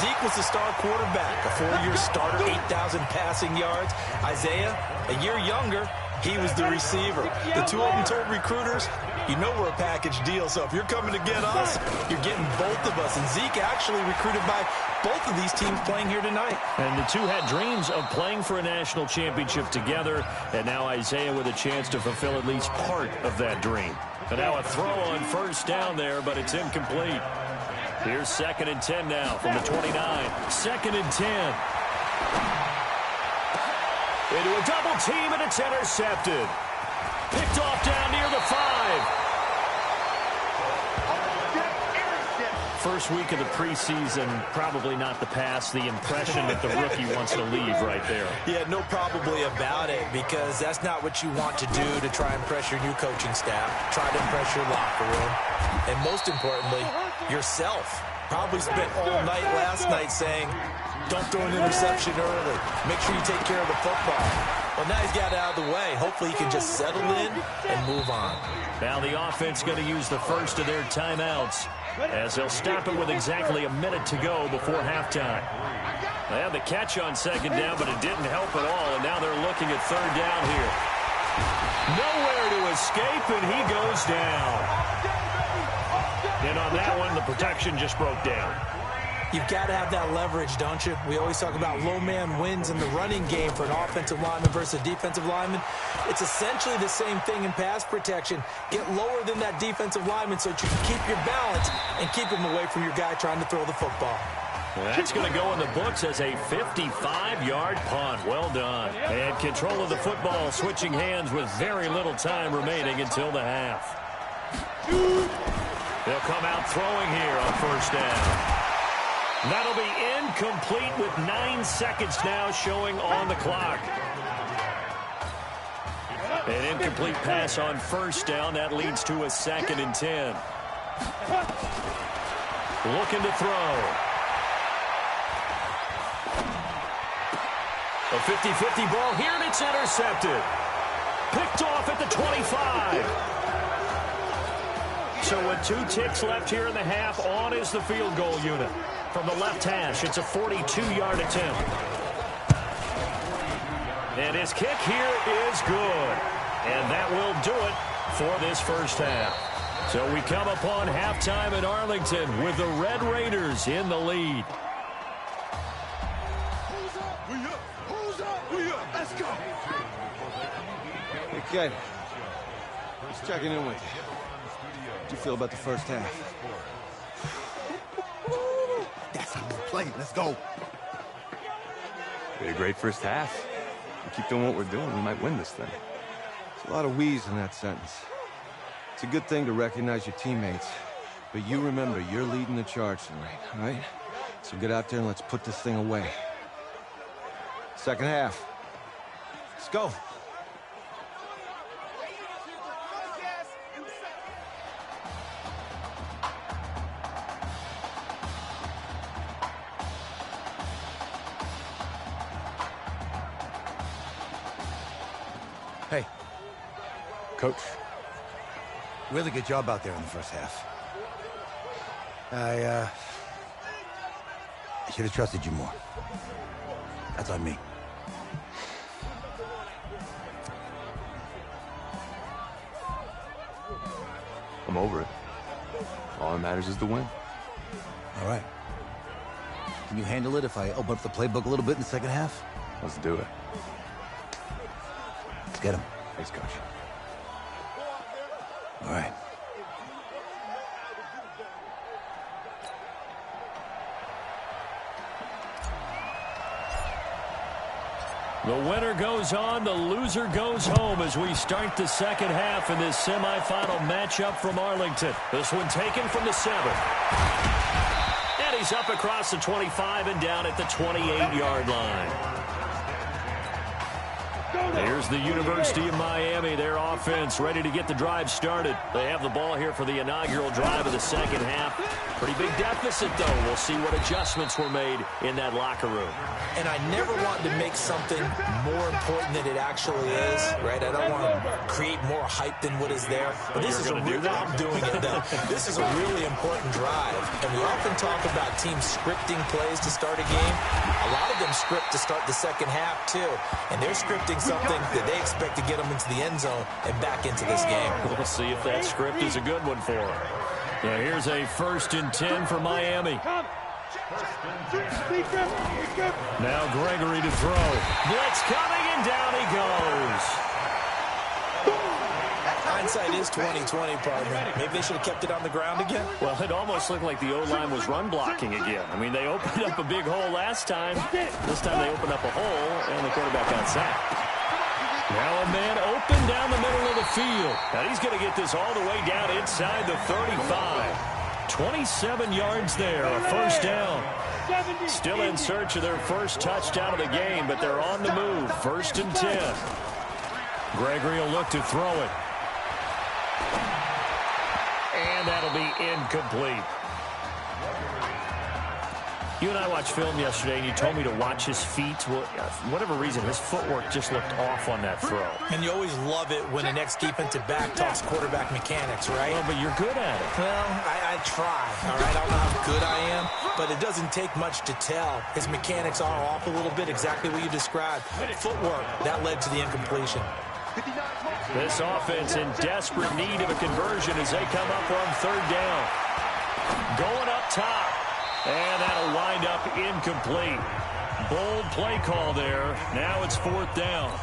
Zeke was the star quarterback, a 4-year starter, 8,000 passing yards. Isaiah, a year younger, he was the receiver. The two of them told recruiters, you know we're a package deal, so if you're coming to get us, you're getting both of us. And Zeke actually recruited by both of these teams playing here tonight. And the two had dreams of playing for a national championship together, and now Isaiah with a chance to fulfill at least part of that dream. And now a throw on first down there, but it's incomplete. Here's 2nd and 10 now from the 29. 2nd and 10. Into a double team, and it's intercepted. Picked off down near the 5. First week of the preseason, probably not the pass, the impression that the rookie wants to leave right there. Yeah, no probably about it, because that's not what you want to do to try and impress your new coaching staff, try to impress your locker room, and most importantly, yourself. Probably spent all night last night saying, don't throw an interception early. Make sure you take care of the football. Well, now he's got it out of the way. Hopefully he can just settle in and move on. Now the offense going to use the first of their timeouts, as they'll stop it with exactly a minute to go before halftime. They had the catch on 2nd down, but it didn't help at all, and now they're looking at 3rd down here. Nowhere to escape, and he goes down. And on that one, the protection just broke down. You've got to have that leverage, don't you? We always talk about low man wins in the running game for an offensive lineman versus a defensive lineman. It's essentially the same thing in pass protection. Get lower than that defensive lineman so that you can keep your balance and keep him away from your guy trying to throw the football. That's going to go in the books as a 55-yard punt. Well done. And control of the football switching hands with very little time remaining until the half. They'll come out throwing here on 1st down. That'll be incomplete with 9 seconds now showing on the clock. An incomplete pass on 1st down. That leads to a 2nd and 10. Looking to throw. A 50-50 ball here, and it's intercepted. Picked off at the 25. So with 2 ticks left here in the half, on is the field goal unit. From the left hash, it's a 42-yard attempt. And his kick here is good. And that will do it for this first half. So we come upon halftime in Arlington with the Red Raiders in the lead. Let's go. Okay. Just checking in with you. How do you feel about the first half? That's how we play. Let's go. We had a great first half. We keep doing what we're doing, we might win this thing. There's a lot of we's in that sentence. It's a good thing to recognize your teammates, but you remember you're leading the charge tonight, all right? So get out there and let's put this thing away. Second half. Let's go. Hey. Coach. Really good job out there in the first half. I should have trusted you more. That's on me. I'm over it. All that matters is the win. All right. Can you handle it if I open up the playbook a little bit in the second half? Let's do it. Let's get him. Thanks, Coach. All right. The winner goes on, the loser goes home as we start the second half in this semifinal matchup from Arlington. This one taken from the 7. And he's up across the 25 and down at the 28-yard line. Here's the University of Miami, their offense ready to get the drive started. They have the ball here for the inaugural drive of the second half. Pretty big deficit, though. We'll see what adjustments were made in that locker room. And I never want to make something more important than it actually is, right? I don't want to create more hype than what is there. But this is a real, I'm doing it, though. This is a really important drive. And we often talk about teams scripting plays to start a game. A lot of them script to start the second half, too. And they're scripting something that they expect to get them into the end zone and back into this game. We'll see if that script is a good one for them. Yeah, here's a 1st and 10 for Miami. Now Gregory to throw. Blitz coming, and down he goes. Hindsight is 20/20, partner. Maybe they should have kept it on the ground again. Well, it almost looked like the O-line was run blocking again. I mean, they opened up a big hole last time. This time they opened up a hole, and the quarterback got sacked. Now a man open down the middle of the field. And he's going to get this all the way down inside the 35. 27 yards there, a 1st down. Still in search of their first touchdown of the game, but they're on the move. 1st and 10. Gregory will look to throw it. And that'll be incomplete. You and I watched film yesterday, and you told me to watch his feet. Well, for whatever reason, his footwork just looked off on that throw. And you always love it when the next defensive back talks quarterback mechanics, right? Well, but you're good at it. Well, I try, all right? I don't know how good I am, but it doesn't take much to tell. His mechanics are off a little bit, exactly what you described. Footwork, that led to the incompletion. This offense in desperate need of a conversion as they come up on 3rd down. Going up top. And that'll wind up incomplete. Bold play call there. Now it's 4th down.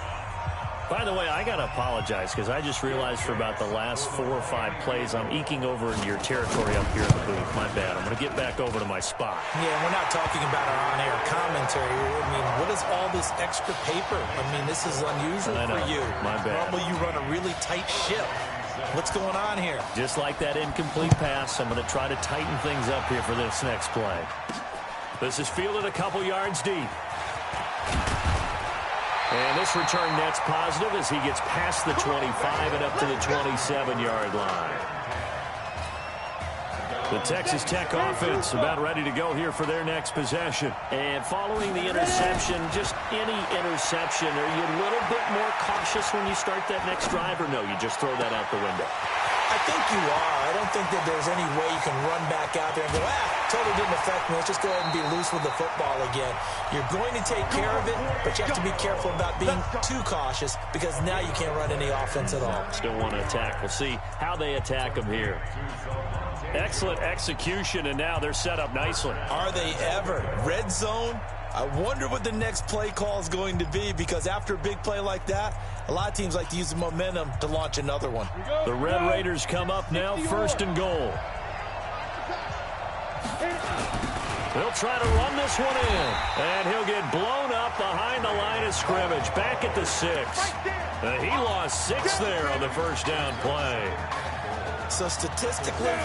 By the way, I got to apologize because I just realized for about the last 4 or 5 plays I'm eking over into your territory up here in the booth. My bad. I'm going to get back over to my spot. Yeah, we're not talking about our on-air commentary. I mean, what is all this extra paper? I mean, this is unusual for you. My bad. Normally you run a really tight ship. What's going on here? Just like that incomplete pass, I'm going to try to tighten things up here for this next play. This is fielded a couple yards deep. And this return net's positive as he gets past the 25 and up to the 27-yard line. The Texas Tech offense about ready to go here for their next possession. And following the interception, just any interception, are you a little bit more cautious when you start that next drive, or no, you just throw that out the window? I think you are. I don't think that there's any way you can run back out there and go, totally didn't affect me. Let's just go ahead and be loose with the football again. You're going to take care of it, but you have to be careful about being too cautious because now you can't run any offense at all. Still want to attack. We'll see how they attack them here. Excellent execution, and now they're set up nicely. Are they ever? Red zone? I wonder what the next play call is going to be, because after a big play like that, a lot of teams like to use the momentum to launch another one. The Red Raiders come up now, 1st and goal. They'll try to run this one in, and he'll get blown up behind the line of scrimmage, back at the 6. He lost 6 there on the 1st down play. So statistically,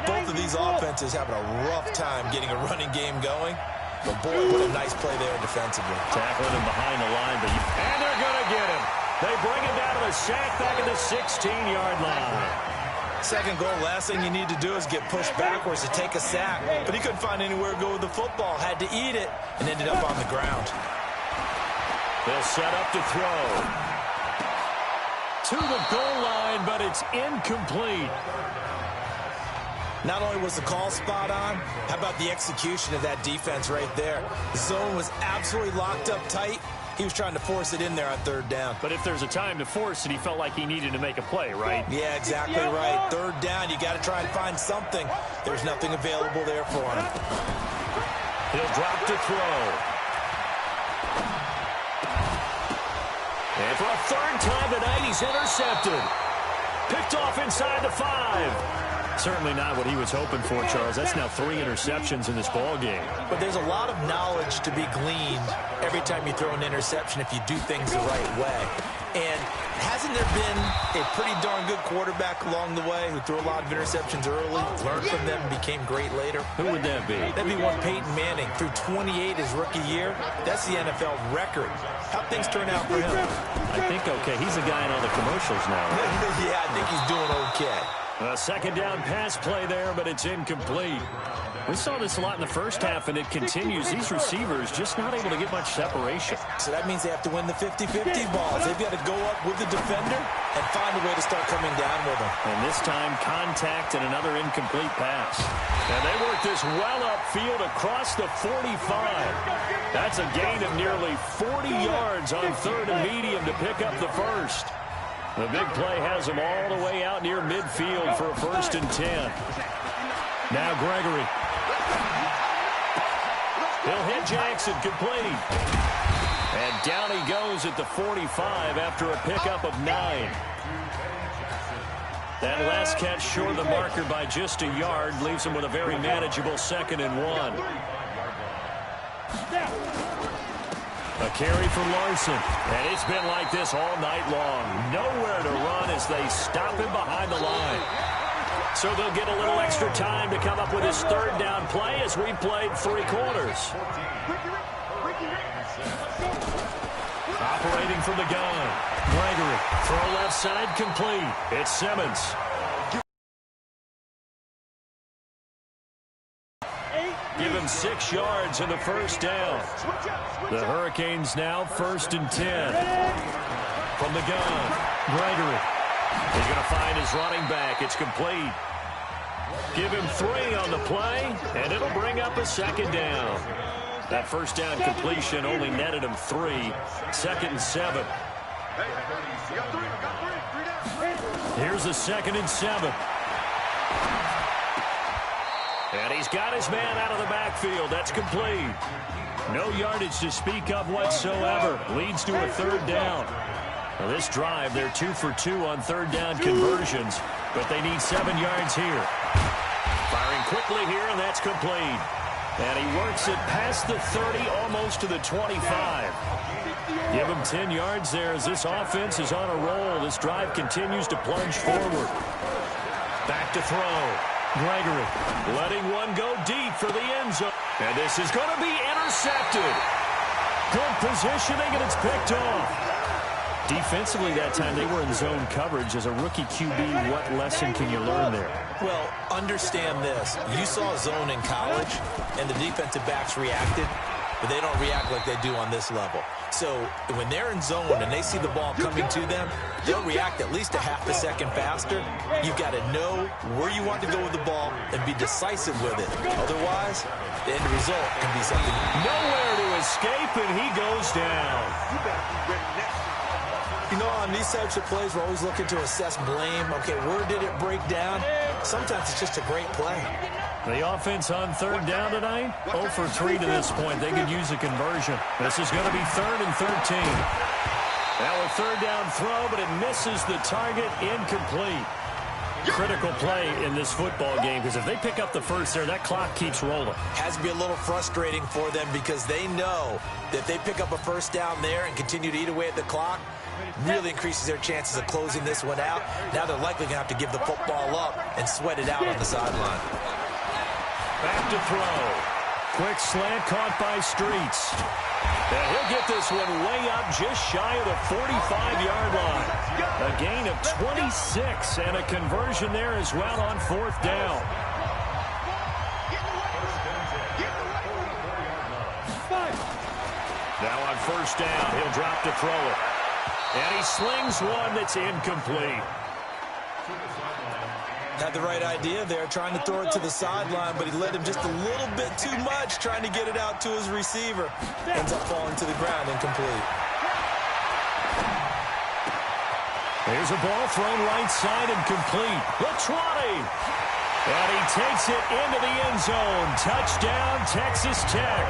both of these offenses having a rough time getting a running game going. But boy, what a nice play there defensively. Tackling him behind the line, and they're going to get him. They bring him down to the sack back at the 16-yard line. 2nd goal, last thing you need to do is get pushed backwards to take a sack. But he couldn't find anywhere to go with the football, had to eat it, and ended up on the ground. They'll set up to throw. To the goal line, but it's incomplete. Not only was the call spot on, how about the execution of that defense right there? The zone was absolutely locked up tight. He was trying to force it in there on 3rd down. But if there's a time to force it, he felt like he needed to make a play, right? Yeah, exactly right. 3rd down, you got to try and find something. There's nothing available there for him. He'll drop to throw. And for a 3rd time tonight, he's intercepted. Picked off inside the 5. Certainly not what he was hoping for, Charles. That's now 3 interceptions in this ball game. But there's a lot of knowledge to be gleaned every time you throw an interception if you do things the right way. And hasn't there been a pretty darn good quarterback along the way who threw a lot of interceptions early, learned from them, and became great later? Who would that be? That'd be one Peyton Manning. Threw 28 his rookie year. That's the NFL record. How'd things turn out for him? I think okay. He's a guy in all the commercials now, right? Yeah, I think he's doing okay. A second down pass play there, but it's incomplete. We saw this a lot in the first half, and it continues. These receivers just not able to get much separation. So that means they have to win the 50-50 balls. They've got to go up with the defender and find a way to start coming down with them. And this time, contact and another incomplete pass. And they work this well upfield across the 45. That's a gain of nearly 40 yards on third and medium to pick up the first. The big play has them all the way out near midfield for a 1st and 10. Now Gregory. He'll hit Jackson, complete. And down he goes at the 45 after a pickup of 9. That last catch short of the marker by just a yard leaves him with a very manageable 2nd and 1. A carry from Larson. And it's been like this all night long. Nowhere to run as they stop him behind the line. So they'll get a little extra time to come up with his 3rd down play as we played 3 quarters. Operating from the gun. Gregory. Throw left side complete. It's Simmons. Give him 6 yards in the 1st down. The Hurricanes now 1st and 10. From the gun. Gregory. He's going to find his running back. It's complete. Give him 3 on the play, and it'll bring up a 2nd down. That 1st down completion only netted him 3. 2nd and 7. Here's a 2nd and 7. And he's got his man out of the backfield. That's complete. No yardage to speak of whatsoever. Leads to a 3rd down. Now this drive, they're 2 for 2 on 3rd down conversions, but they need 7 yards here. Firing quickly here, and that's complete. And he works it past the 30, almost to the 25. Give him 10 yards there as this offense is on a roll. This drive continues to plunge forward. Back to throw. Gregory letting one go deep for the end zone. And this is going to be intercepted. Good positioning, and it's picked off. Defensively that time, they were in zone coverage. As a rookie QB, what lesson can you learn there? Well, understand this. You saw zone in college, and the defensive backs reacted, but they don't react like they do on this level. So when they're in zone and they see the ball coming to them, they'll react at least a half a second faster. You've got to know where you want to go with the ball and be decisive with it. Otherwise, the end result can be something. Nowhere to escape, and he goes down. You better be ready next. You know, on these types of plays, we're always looking to assess blame. Okay, where did it break down? Sometimes it's just a great play. The offense on 3rd down tonight, 0 for 3 to this point. They could use a conversion. This is going to be 3rd and 13. Now a 3rd down throw, but it misses the target, incomplete. Critical play in this football game, because if they pick up the first there, that clock keeps rolling. Has to be a little frustrating for them because they know that they pick up a 1st down there and continue to eat away at the clock, really increases their chances of closing this one out. Now they're likely going to have to give the football up and sweat it out on the sideline. Back to throw. Quick slant caught by Streets. And he'll get this one way up just shy of the 45-yard line. A gain of 26 and a conversion there as well on 4th down. Now on 1st down, he'll drop to throw it. And he slings one that's incomplete. Had the right idea there, trying to throw it to the sideline, but he led him just a little bit too much, trying to get it out to his receiver. Ends up falling to the ground, incomplete. There's a ball thrown right side and complete. The 20. And he takes it into the end zone. Touchdown, Texas Tech.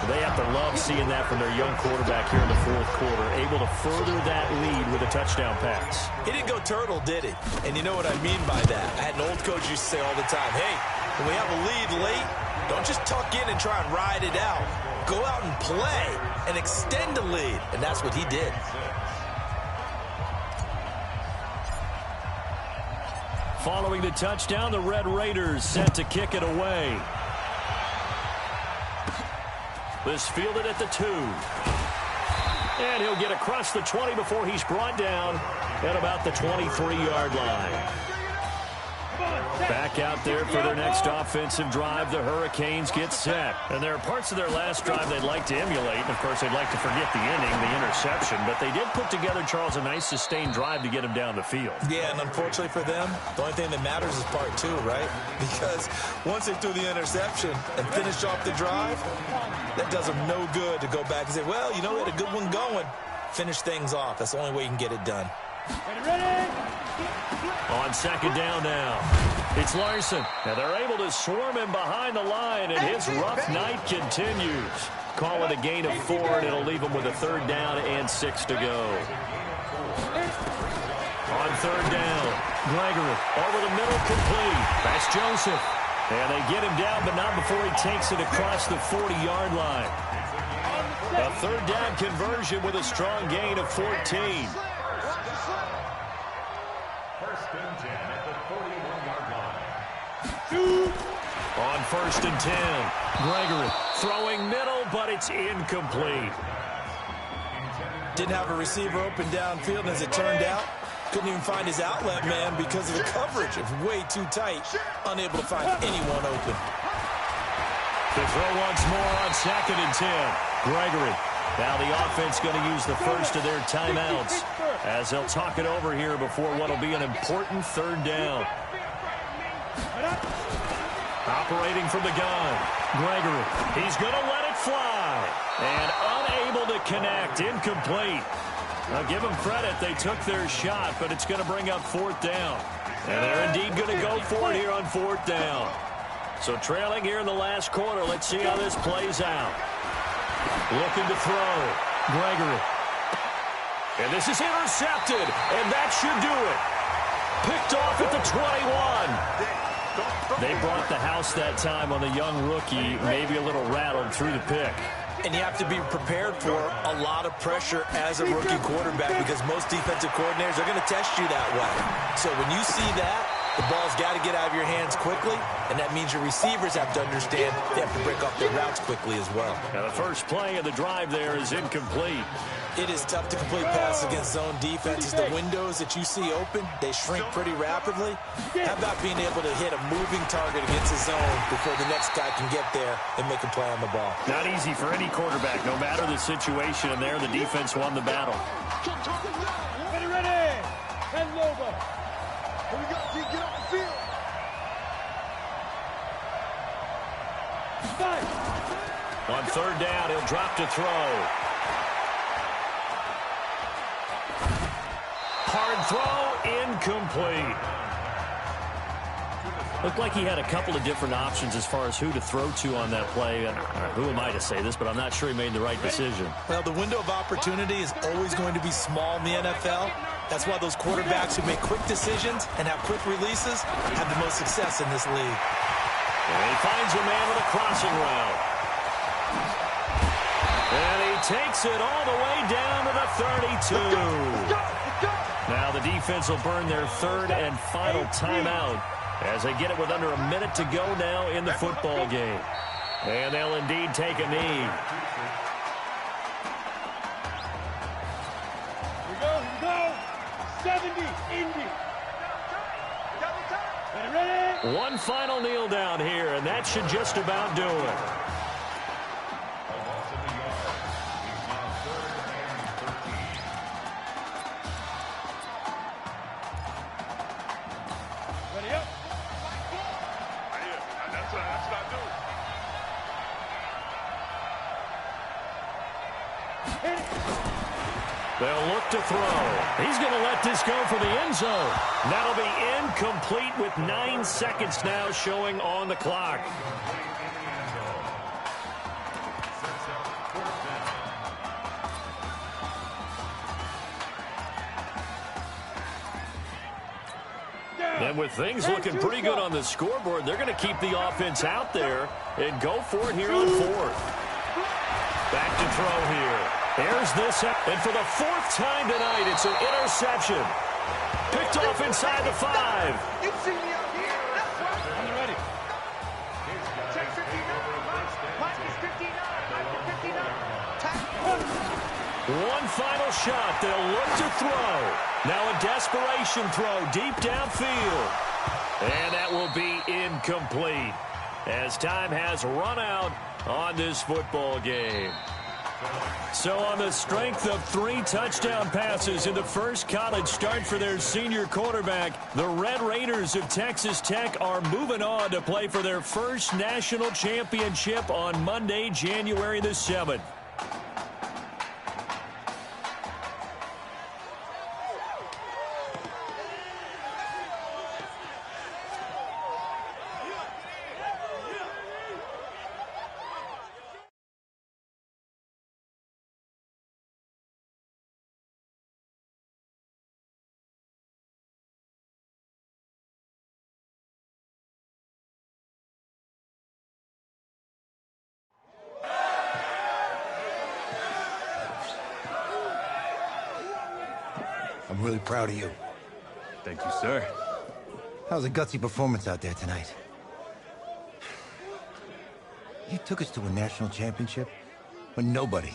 They have to love seeing that from their young quarterback here in the 4th quarter, able to further that lead with a touchdown pass. He didn't go turtle, did he? And you know what I mean by that. I had an old coach used to say all the time, hey, when we have a lead late, don't just tuck in and try and ride it out. go out and play and extend the lead, and that's what he did. Following the touchdown, the Red Raiders set to kick it away. This fielded at the 2. And he'll get across the 20 before he's brought down at about the 23-yard line. Back out there for their next offensive drive. The Hurricanes get set. And there are parts of their last drive they'd like to emulate. And, of course, they'd like to forget the inning, the interception. But they did put together, Charles, a nice sustained drive to get him down the field. Yeah, and unfortunately for them, the only thing that matters is part 2, right? Because once they threw the interception and finished off the drive, that does them no good to go back and say, well, you know, we had a good one going. Finish things off. That's the only way you can get it done. Ready? On second down now, it's Larson. And they're able to swarm him behind the line, and his rough night continues. Call it a gain of 4, and it'll leave him with a 3rd down and 6 to go. On 3rd down, Gregory over the middle, complete. That's Joseph. And they get him down, but not before he takes it across the 40-yard line. A 3rd down conversion with a strong gain of 14. On 1st and 10, Gregory throwing middle, but it's incomplete. Didn't have a receiver open downfield, and as it turned out, couldn't even find his outlet man because of the coverage. It's way too tight, unable to find anyone open. To throw once more on 2nd and 10, Gregory. Now the offense going to use the first of their timeouts as they'll talk it over here before what will be an important 3rd down. Operating from the gun, Gregory. He's going to let it fly. And unable to connect, incomplete. Now give them credit, they took their shot, but it's going to bring up 4th down. And they're indeed going to go for it here on 4th down. So trailing here in the last quarter, let's see how this plays out. Looking to throw, Gregory. And this is intercepted, and that should do it. Picked off at the 21. They brought the house that time on the young rookie, maybe a little rattled through the pick. And you have to be prepared for a lot of pressure as a rookie quarterback because most defensive coordinators are going to test you that way. So when you see that, the ball's got to get out of your hands quickly, and that means your receivers have to understand they have to break off their routes quickly as well. Now the first play of the drive there is incomplete. It is tough to complete passes against zone defenses. The windows that you see open, they shrink pretty rapidly. How about being able to hit a moving target against a zone before the next guy can get there and make a play on the ball? Not easy for any quarterback, no matter the situation, and there the defense won the battle. Ready. Hand over. Here we go, G. Get off the field. On 3rd down, he'll drop to throw. Hard throw, incomplete. Looked like he had a couple of different options as far as who to throw to on that play. Who am I to say this, but I'm not sure he made the right decision. Well, the window of opportunity is always going to be small in the NFL. That's why those quarterbacks who make quick decisions and have quick releases have the most success in this league. And he finds a man with a crossing route. And he takes it all the way down to the 32. Now the defense will burn their 3rd and final timeout as they get it with under a minute to go now in the football game. And they'll indeed take a knee. Here we go. 70, Indy. Ready? One final kneel down here, and that should just about do it. Ready up. That's what I do. Hit it. They'll look to throw. He's going to let this go for the end zone. That'll be incomplete with 9 seconds now showing on the clock. And with things looking pretty good on the scoreboard, they're going to keep the offense out there and go for it here on 4th. Back to throw here. There's this, and for the 4th time tonight, it's an interception. Picked off inside the 5. You see me out here? That's right. I'm ready. Check 59. Mike is 59. Mike is 59. One final shot. They'll look to throw. Now a desperation throw deep downfield. And that will be incomplete as time has run out on this football game. So on the strength of 3 touchdown passes in the first college start for their senior quarterback, the Red Raiders of Texas Tech are moving on to play for their first national championship on Monday, January the 7th. I'm really proud of you. Thank you, sir. That was a gutsy performance out there tonight. You took us to a national championship when nobody,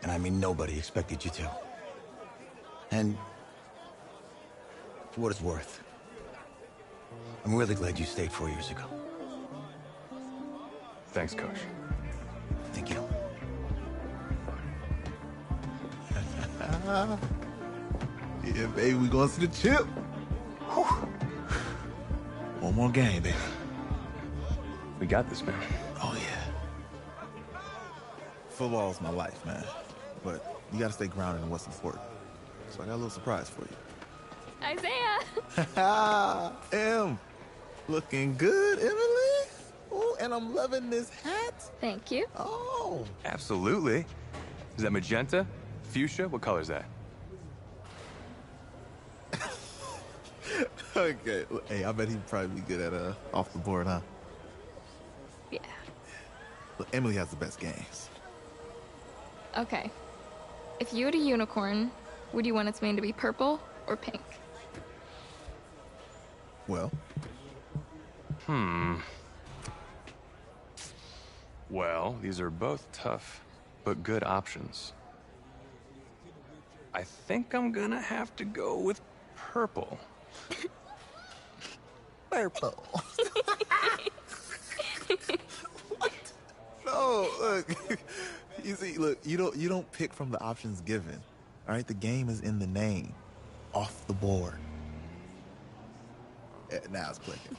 and I mean nobody, expected you to. And for what it's worth, I'm really glad you stayed 4 years ago. Thanks, Coach. Thank you. Yeah, baby, we going to the chip. Whew. One more game, baby. We got this, man. Oh, yeah. Football's my life, man. But you got to stay grounded in what's important. So I got a little surprise for you. Isaiah! Em, looking good, Emily. Oh, and I'm loving this hat. Thank you. Oh. Absolutely. Is that magenta? Fuchsia? What color is that? Okay. Hey, I bet he'd probably be good at off the board, huh? Yeah. Look, Emily has the best games. Okay. If you had a unicorn, would you want its mane to be purple or pink? Well. Well, these are both tough, but good options. I think I'm gonna have to go with purple. Purple. What? No, look. You see, look, you don't pick from the options given. All right, the game is in the name. Off the board. Now it's clicking.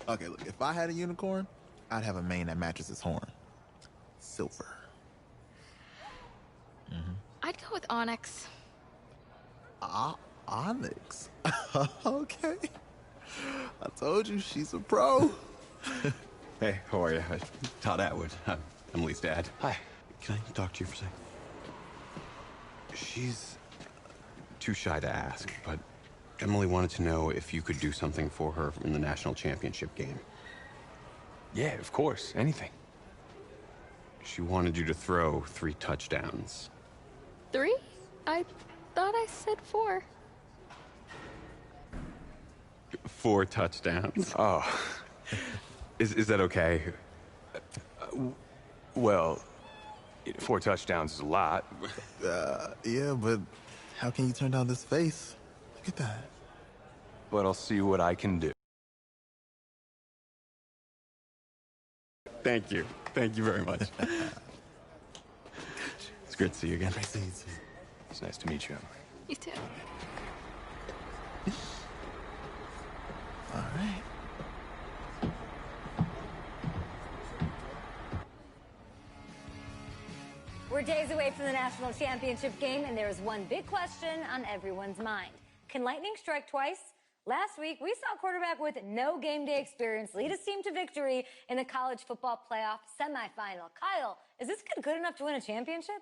Okay, look, if I had a unicorn, I'd have a mane that matches his horn. Silver. I'd go with onyx. Onyx? Okay. I told you, she's a pro. Hey, how are you? Todd Atwood. I'm Emily's dad. Hi. Can I talk to you for a second? She's too shy to ask, but Emily wanted to know if you could do something for her in the national championship game. Yeah, of course. Anything. She wanted you to throw 3 touchdowns. 3? I thought I said 4. 4 touchdowns. Oh. Is that okay? Well, 4 touchdowns is a lot. Yeah, but how can you turn down this face? Look at that. But I'll see what I can do. Thank you. Thank you very much. It's great to see you again. Nice to see you too. It's nice to meet you, Emily. You too. All right. We're days away from the national championship game, and there is one big question on everyone's mind. Can lightning strike twice? Last week, we saw a quarterback with no game day experience lead his team to victory in the college football playoff semifinal. Kyle, is this kid good enough to win a championship?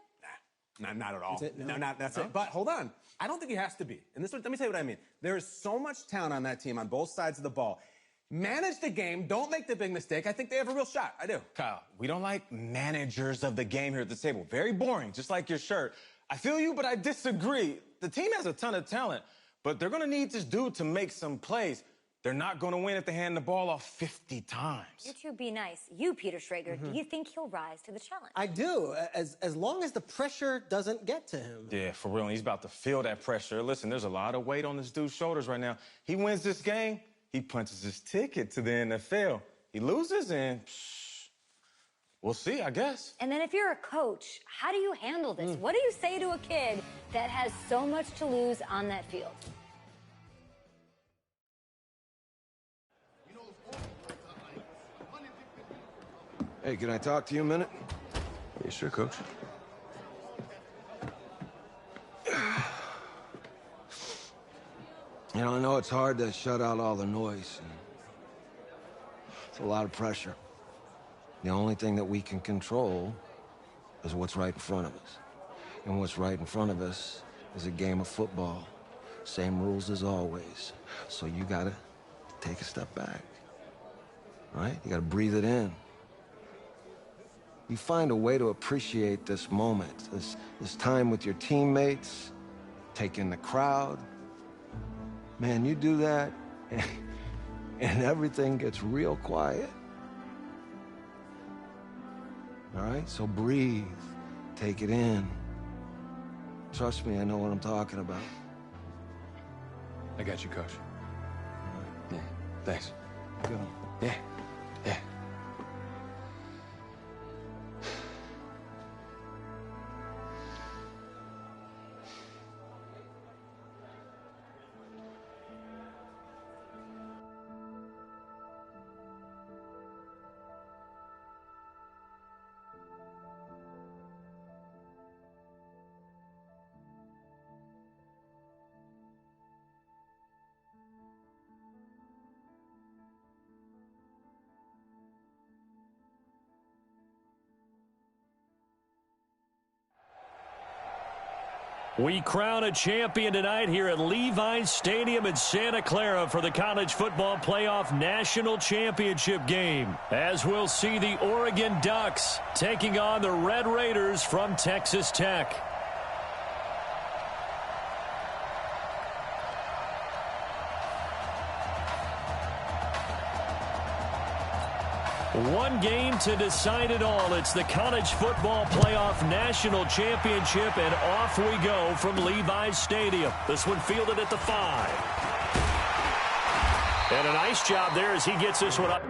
Not at all. Is it? No. That's it. But hold on. I don't think he has to be. And let me tell you what I mean. There is so much talent on that team on both sides of the ball. Manage the game. Don't make the big mistake. I think they have a real shot. I do. Kyle, we don't like managers of the game here at the table. Very boring, just like your shirt. I feel you, but I disagree. The team has a ton of talent, but they're going to need this dude to make some plays. They're not going to win if they hand the ball off 50 times. You two be nice. You, Peter Schrager, do you think he'll rise to the challenge? I do, as long as the pressure doesn't get to him. Yeah, for real. And he's about to feel that pressure. Listen, there's a lot of weight on this dude's shoulders right now. He wins this game, he punches his ticket to the NFL. He loses, and we'll see, I guess. And then if you're a coach, how do you handle this? What do you say to a kid that has so much to lose on that field? Hey, can I talk to you a minute? Yeah, sure, Coach. You know, I know it's hard to shut out all the noise. It's a lot of pressure. The only thing that we can control is what's right in front of us. And what's right in front of us is a game of football. Same rules as always. So you gotta take a step back. Right? You gotta breathe it in. You find a way to appreciate this moment, this time with your teammates, take in the crowd. Man, you do that, and everything gets real quiet. All right? So breathe, take it in. Trust me, I know what I'm talking about. I got you, Coach. Yeah, thanks. Good. Yeah, yeah. We crown a champion tonight here at Levi's Stadium in Santa Clara for the College Football Playoff National Championship game, as we'll see the Oregon Ducks taking on the Red Raiders from Texas Tech. One game to decide it all. It's the College Football Playoff National Championship, and off we go from Levi's Stadium. This one fielded at the 5. And a nice job there as he gets this one up.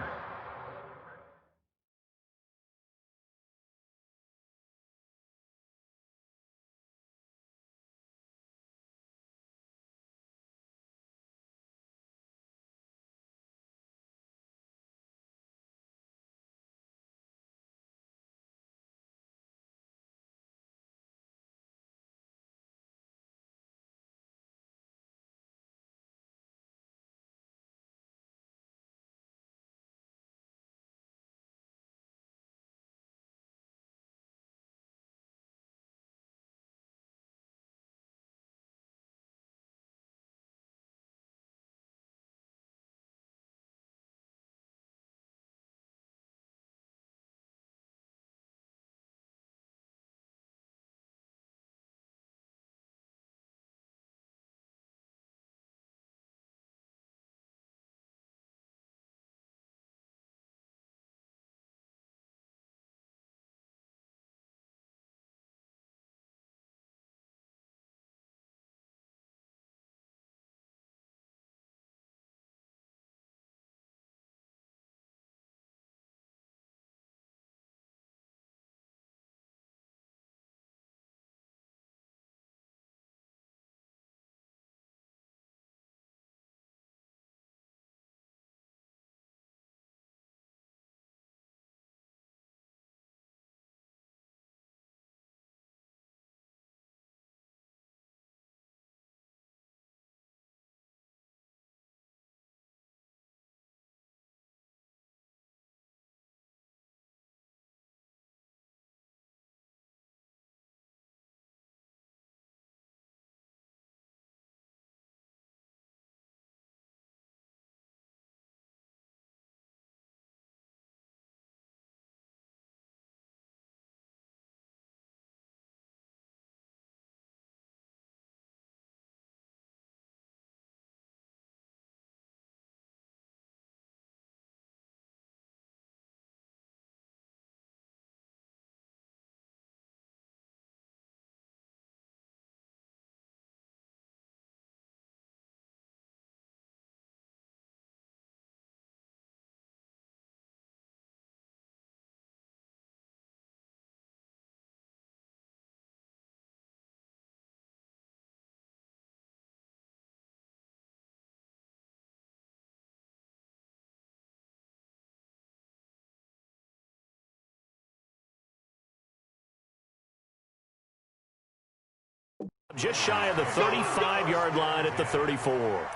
Just shy of the 35-yard line at the 34.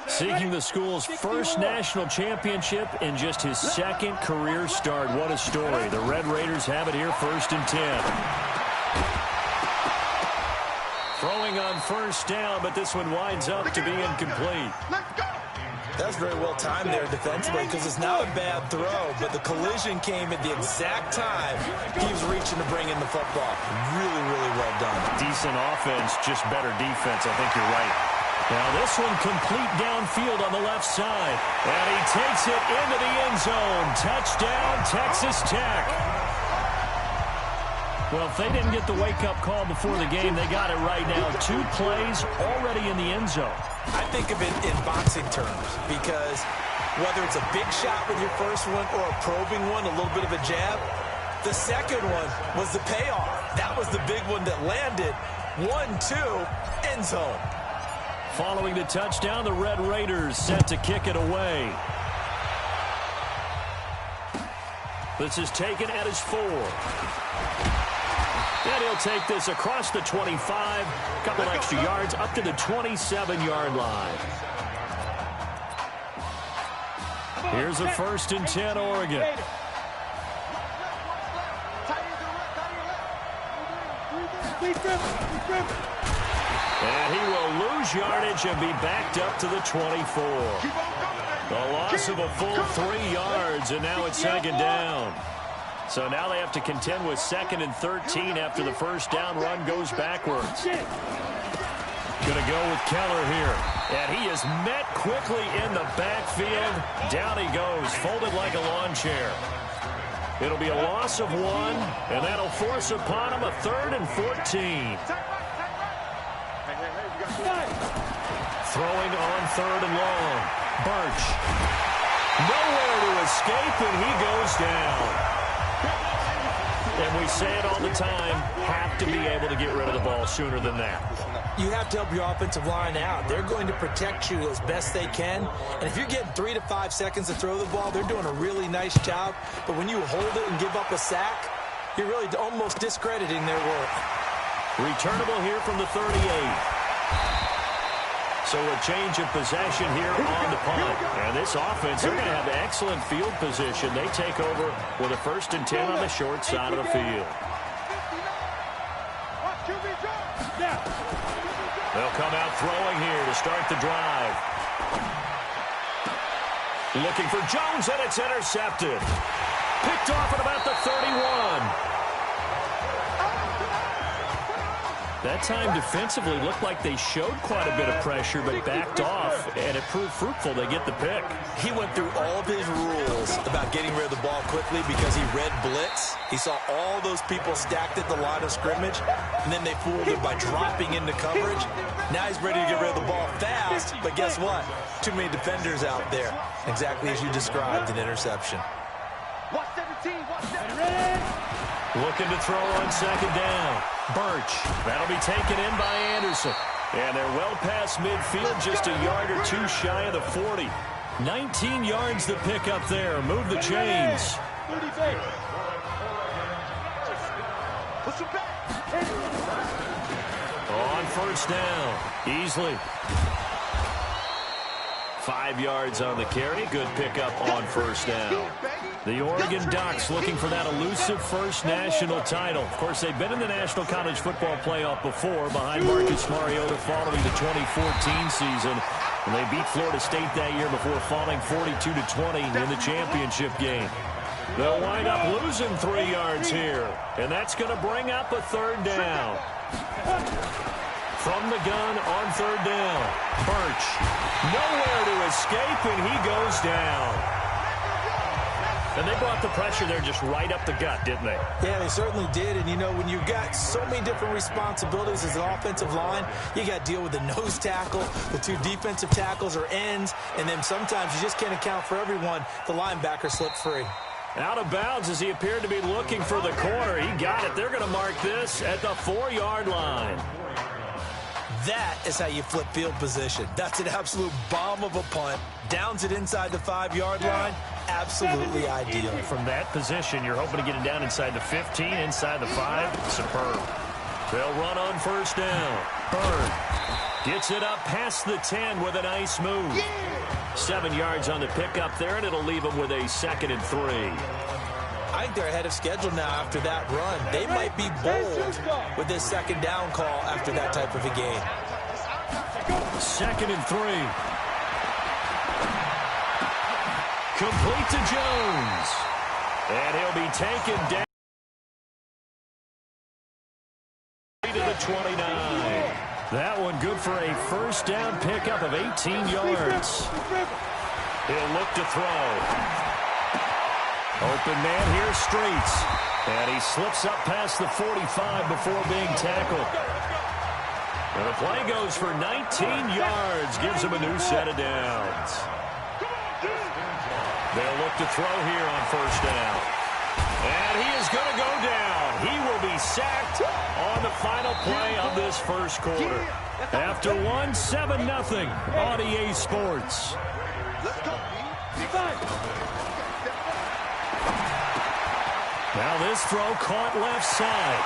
Seeking the school's first national championship in just his second career start. What a story. The Red Raiders have it here, 1st and 10. Throwing on 1st down, but this one winds up to be incomplete. That's very well timed there defensively because it's not a bad throw, but the collision came at the exact time he was reaching to bring in the football. Really, really well done. Decent offense, just better defense. I think you're right. Now this one complete downfield on the left side. And he takes it into the end zone. Touchdown, Texas Tech. Well, if they didn't get the wake-up call before the game, they got it right now. 2 plays already in the end zone. I think of it in boxing terms because whether it's a big shot with your first one or a probing one, a little bit of a jab, the second one was the payoff. That was the big one that landed. 1-2, end zone. Following the touchdown, the Red Raiders set to kick it away. This is taken at his 4. And he'll take this across the 25, couple extra yards up to the 27-yard line. Here's a 1st and 10, Oregon. And he will lose yardage and be backed up to the 24. The loss of a full 3 yards, and now it's 2nd down. So now they have to contend with 2nd and 13 after the 1st down run goes backwards. Going to go with Keller here. And he is met quickly in the backfield. Down he goes, folded like a lawn chair. It'll be a loss of 1, and that'll force upon him a 3rd and 14. Throwing on 3rd and long. Birch. Nowhere to escape, and he goes down. And we say it all the time, have to be able to get rid of the ball sooner than that. You have to help your offensive line out. They're going to protect you as best they can. And if you're getting 3 to 5 seconds to throw the ball, they're doing a really nice job. But when you hold it and give up a sack, you're really almost discrediting their work. Returnable here from the 38. So a change of possession here on the punt. And this offense, they're going to have excellent field position. They take over with a 1st and 10 on the short side of the field. They'll come out throwing here to start the drive. Looking for Jones, and it's intercepted. Picked off at about the 31. That time defensively looked like they showed quite a bit of pressure but backed off, and it proved fruitful. They get the pick. He went through all of his rules about getting rid of the ball quickly because he read blitz. He saw all those people stacked at the line of scrimmage, and then they fooled him by dropping into coverage. Now he's ready to get rid of the ball fast, but guess what? Too many defenders out there. Exactly as you described, an interception. Watch 17, watch 17. Looking to throw on 2nd down. Birch. That'll be taken in by Anderson. And they're well past midfield, just a yard or 2 shy of the 40. 19 yards to pick up there. Move the chains. On 1st down. Easley. 5 yards on the carry. Good pickup on 1st down. The Oregon Ducks looking for that elusive first national title. Of course, they've been in the National College Football Playoff before behind Marcus Mariota following the 2014 season. And they beat Florida State that year before falling 42-20 in the championship game. They'll wind up losing 3 yards here. And that's going to bring up a 3rd down. From the gun on 3rd down. Birch. Nowhere to escape, and he goes down. And they brought the pressure there just right up the gut, didn't they? Yeah, they certainly did. And, you know, when you've got so many different responsibilities as an offensive line, you got to deal with the nose tackle, the 2 defensive tackles or ends, and then sometimes you just can't account for everyone. The linebacker slipped free. Out of bounds as he appeared to be looking for the corner. He got it. They're going to mark this at the 4-yard line. That is how you flip field position. That's an absolute bomb of a punt. Downs it inside the 5-yard line. Absolutely ideal. From that position, you're hoping to get it down inside the 15, inside the 5. Superb. They'll run on first down. Bird gets it up past the 10 with a nice move. 7 yards on the pickup there, and it'll leave them with a 2nd and 3. I think they're ahead of schedule now after that run. They might be bold with this 2nd down call after that type of a game. 2nd and 3. Complete to Jones. And he'll be taken down to the 29. That one good for a first down pickup of 18 yards. He'll look to throw. Open man here, Streets. And he slips up past the 45 before being tackled. And the play goes for 19 yards. Gives him a new set of downs. They'll look to throw here on first down. And he is going to go down. He will be sacked on the final play of this first quarter. After 7-0 on EA Sports. Now this throw caught left side.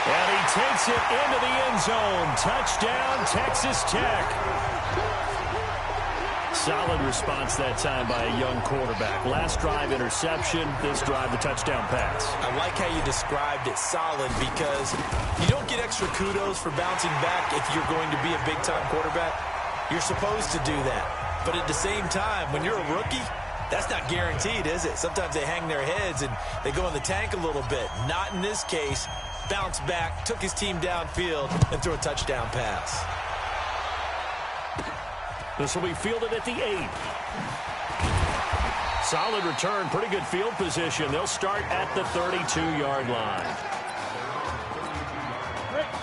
And he takes it into the end zone. Touchdown, Texas Tech. Solid response that time by a young quarterback. Last drive, interception. This drive, the touchdown pass. I like how you described it, solid, because you don't get extra kudos for bouncing back if you're going to be a big-time quarterback. You're supposed to do that. But at the same time, when you're a rookie, that's not guaranteed, is it? Sometimes they hang their heads and they go in the tank a little bit. Not in this case. Bounce back, took his team downfield, and threw a touchdown pass. This will be fielded at the 8. Solid return, pretty good field position. They'll start at the 32-yard line.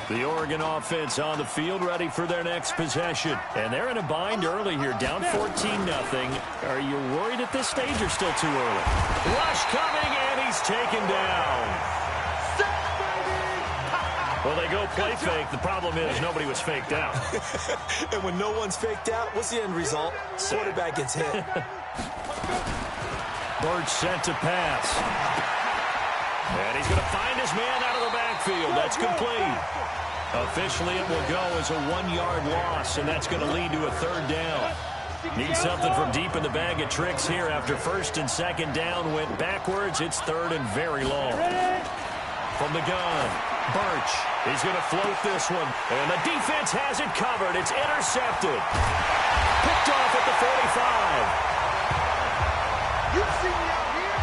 The Oregon offense on the field, ready for their next possession. And they're in a bind early here, down 14-0. Are you worried at this stage or still too early? Rush coming, and he's taken down. Well, they go play fake. The problem is nobody was faked out. And when no one's faked out, what's the end result? Quarterback gets hit. Bird sent to pass. And he's going to find his man out of the backfield. That's complete. Officially, it will go as a 1-yard loss, and that's going to lead to a 3rd down. Need something from deep in the bag of tricks here after 1st and 2nd down went backwards. It's 3rd and very long. From the gun, Birch. He's going to float this one. And the defense has it covered. It's intercepted. Picked off at the 45. You see me out here?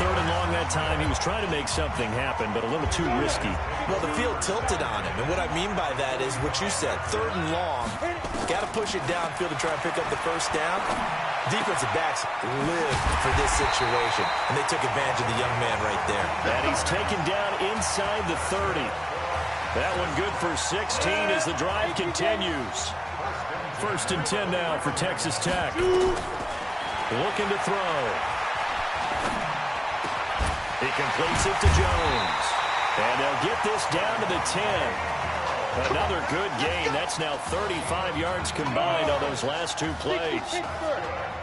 3rd and long that time. He was trying to make something happen, but a little too risky. Well, the field tilted on him. And what I mean by that is what you said. 3rd and long. Got to push it downfield to try and pick up the first down. Defensive backs lived for this situation, and they took advantage of the young man right there. And he's taken down inside the 30. That one good for 16 as the drive continues. 1st and 10 now for Texas Tech. Looking to throw. He completes it to Jones. And they'll get this down to the 10. Another good game. That's now 35 yards combined on those last 2 plays.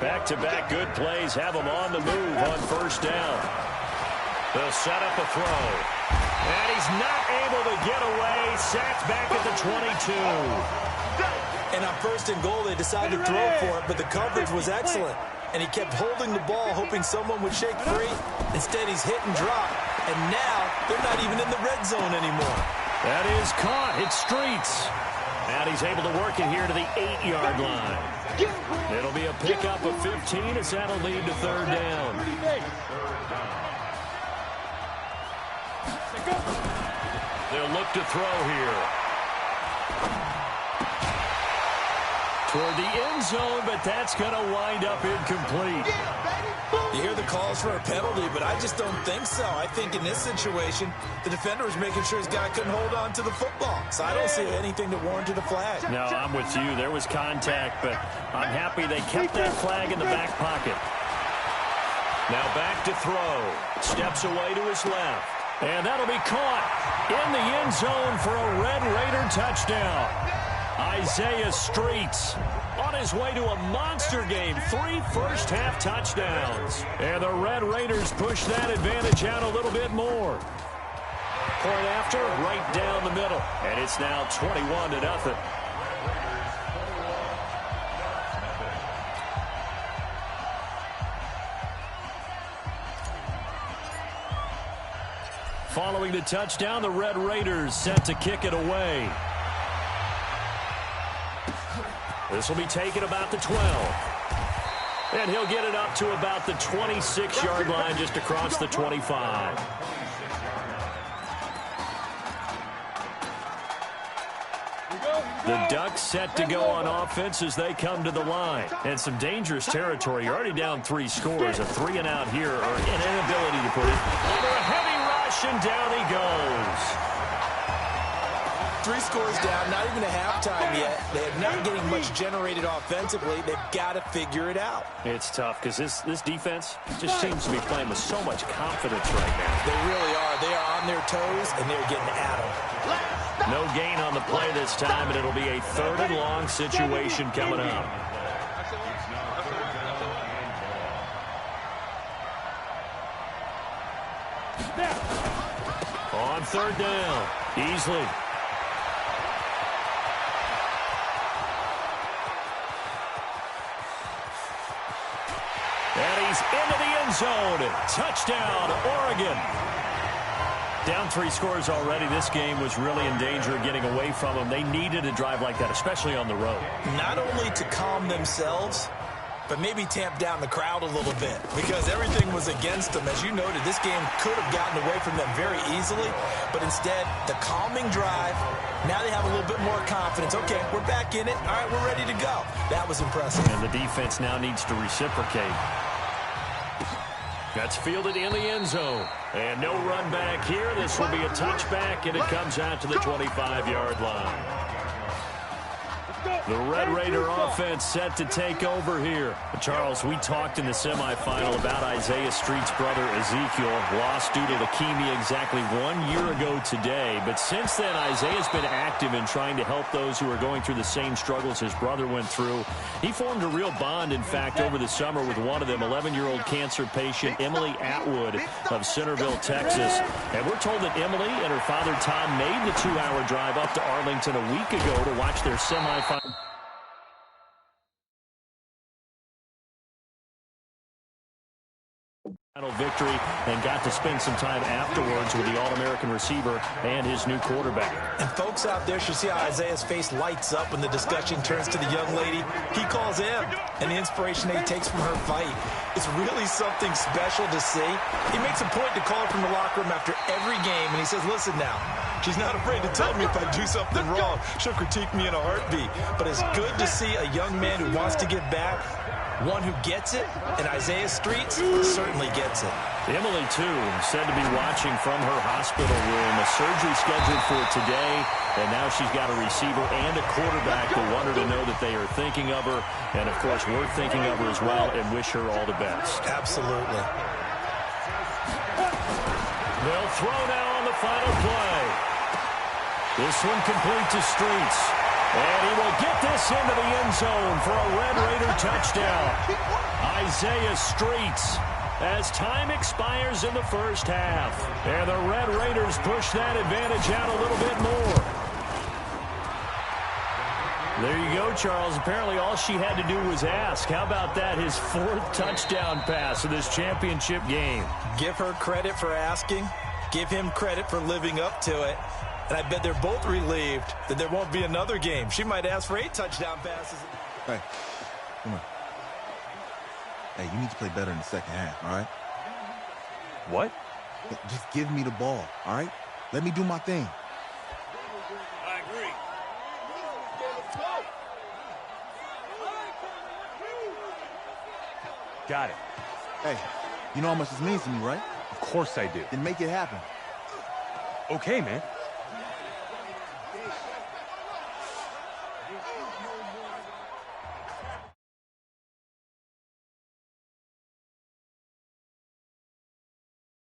Back-to-back good plays have them on the move on first down. They'll set up a throw. And he's not able to get away. Sacked back at the 22. And on 1st and goal, they decided to throw for it, but the coverage was excellent. And he kept holding the ball, hoping someone would shake free. Instead, he's hit and dropped. And now, they're not even in the red zone anymore. That is caught. It's Streets. And he's able to work it here to the 8-yard line. It'll be a pickup of 15 as that'll lead to 3rd down. They'll look to throw here. Toward the end zone, but that's going to wind up incomplete. You hear the calls for a penalty, but I just don't think so. I think in this situation, the defender was making sure his guy couldn't hold on to the football. So I don't see anything that warranted a flag. No, I'm with you. There was contact, but I'm happy they kept that flag in the back pocket. Now back to throw. Steps away to his left. And that'll be caught in the end zone for a Red Raider touchdown. Isaiah Streets on his way to a monster game. 3 first-half touchdowns. And the Red Raiders push that advantage out a little bit more. Point after, right down the middle. And it's now 21-0. Following the touchdown, the Red Raiders set to kick it away. This will be taken about the 12. And he'll get it up to about the 26-yard line just across the 25. The Ducks set to go on offense as they come to the line. And some dangerous territory. You're already down 3 scores. A 3-and-out here, or an inability to put it under a heavy rush, and down he goes. 3 scores down, not even a halftime yet. They're not getting much generated offensively. They've got to figure it out. It's tough because this defense just seems to be playing with so much confidence right now. They really are. They are on their toes, and they're getting at them. No gain on the play this time, and it'll be a 3rd-and-long situation coming up. On 3rd down, Easley. And he's into the end zone. Touchdown, Oregon. Down 3 scores already. This game was really in danger of getting away from them. They needed a drive like that, especially on the road. Not only to calm themselves, but maybe tamp down the crowd a little bit, because everything was against them. As you noted, this game could have gotten away from them very easily, but instead, the calming drive, now they have a little bit more confidence. Okay, we're back in it. All right, we're ready to go. That was impressive. And the defense now needs to reciprocate. That's fielded in the end zone. And no run back here. This will be a touchback, and it comes out to the 25-yard line. The Red Raider offense set to take over here. Charles, we talked in the semifinal about Isaiah Street's brother Ezekiel, lost due to leukemia exactly 1 year ago today. But since then, Isaiah's been active in trying to help those who are going through the same struggles his brother went through. He formed a real bond, in fact, over the summer with one of them, 11-year-old cancer patient Emily Atwood of Centerville, Texas. And we're told that Emily and her father Tom made the 2-hour drive up to Arlington a week ago to watch their semifinal victory, and got to spend some time afterwards with the All-American receiver and his new quarterback. And folks out there should see how Isaiah's face lights up when the discussion turns to the young lady he calls him, and the inspiration that he takes from her fight. It's really something special to see. He makes a point to call her from the locker room after every game, and he says, listen now, she's not afraid to tell me if I do something wrong. She'll critique me in a heartbeat. But it's good to see a young man who wants to give back, one who gets it, and Isaiah Streets certainly gets it. Emily, too, said to be watching from her hospital room. A surgery scheduled for today, and now she's got a receiver and a quarterback that want her to know that they are thinking of her. And, of course, we're thinking of her as well and wish her all the best. Absolutely. They'll throw now on the final play. This one complete to Streets. And he will get this into the end zone for a Red Raider touchdown. Isaiah Streets, as time expires in the first half. And the Red Raiders push that advantage out a little bit more. There you go, Charles. Apparently all she had to do was ask. How about that? His 4th touchdown pass of this championship game. Give her credit for asking. Give him credit for living up to it. And I bet they're both relieved that there won't be another game. She might ask for 8 touchdown passes. Hey, come on. Hey, you need to play better in the second half, all right? What? Just give me the ball, all right? Let me do my thing. I agree. Got it. Hey, you know how much this means to me, right? Of course I do. Then make it happen. Okay, man.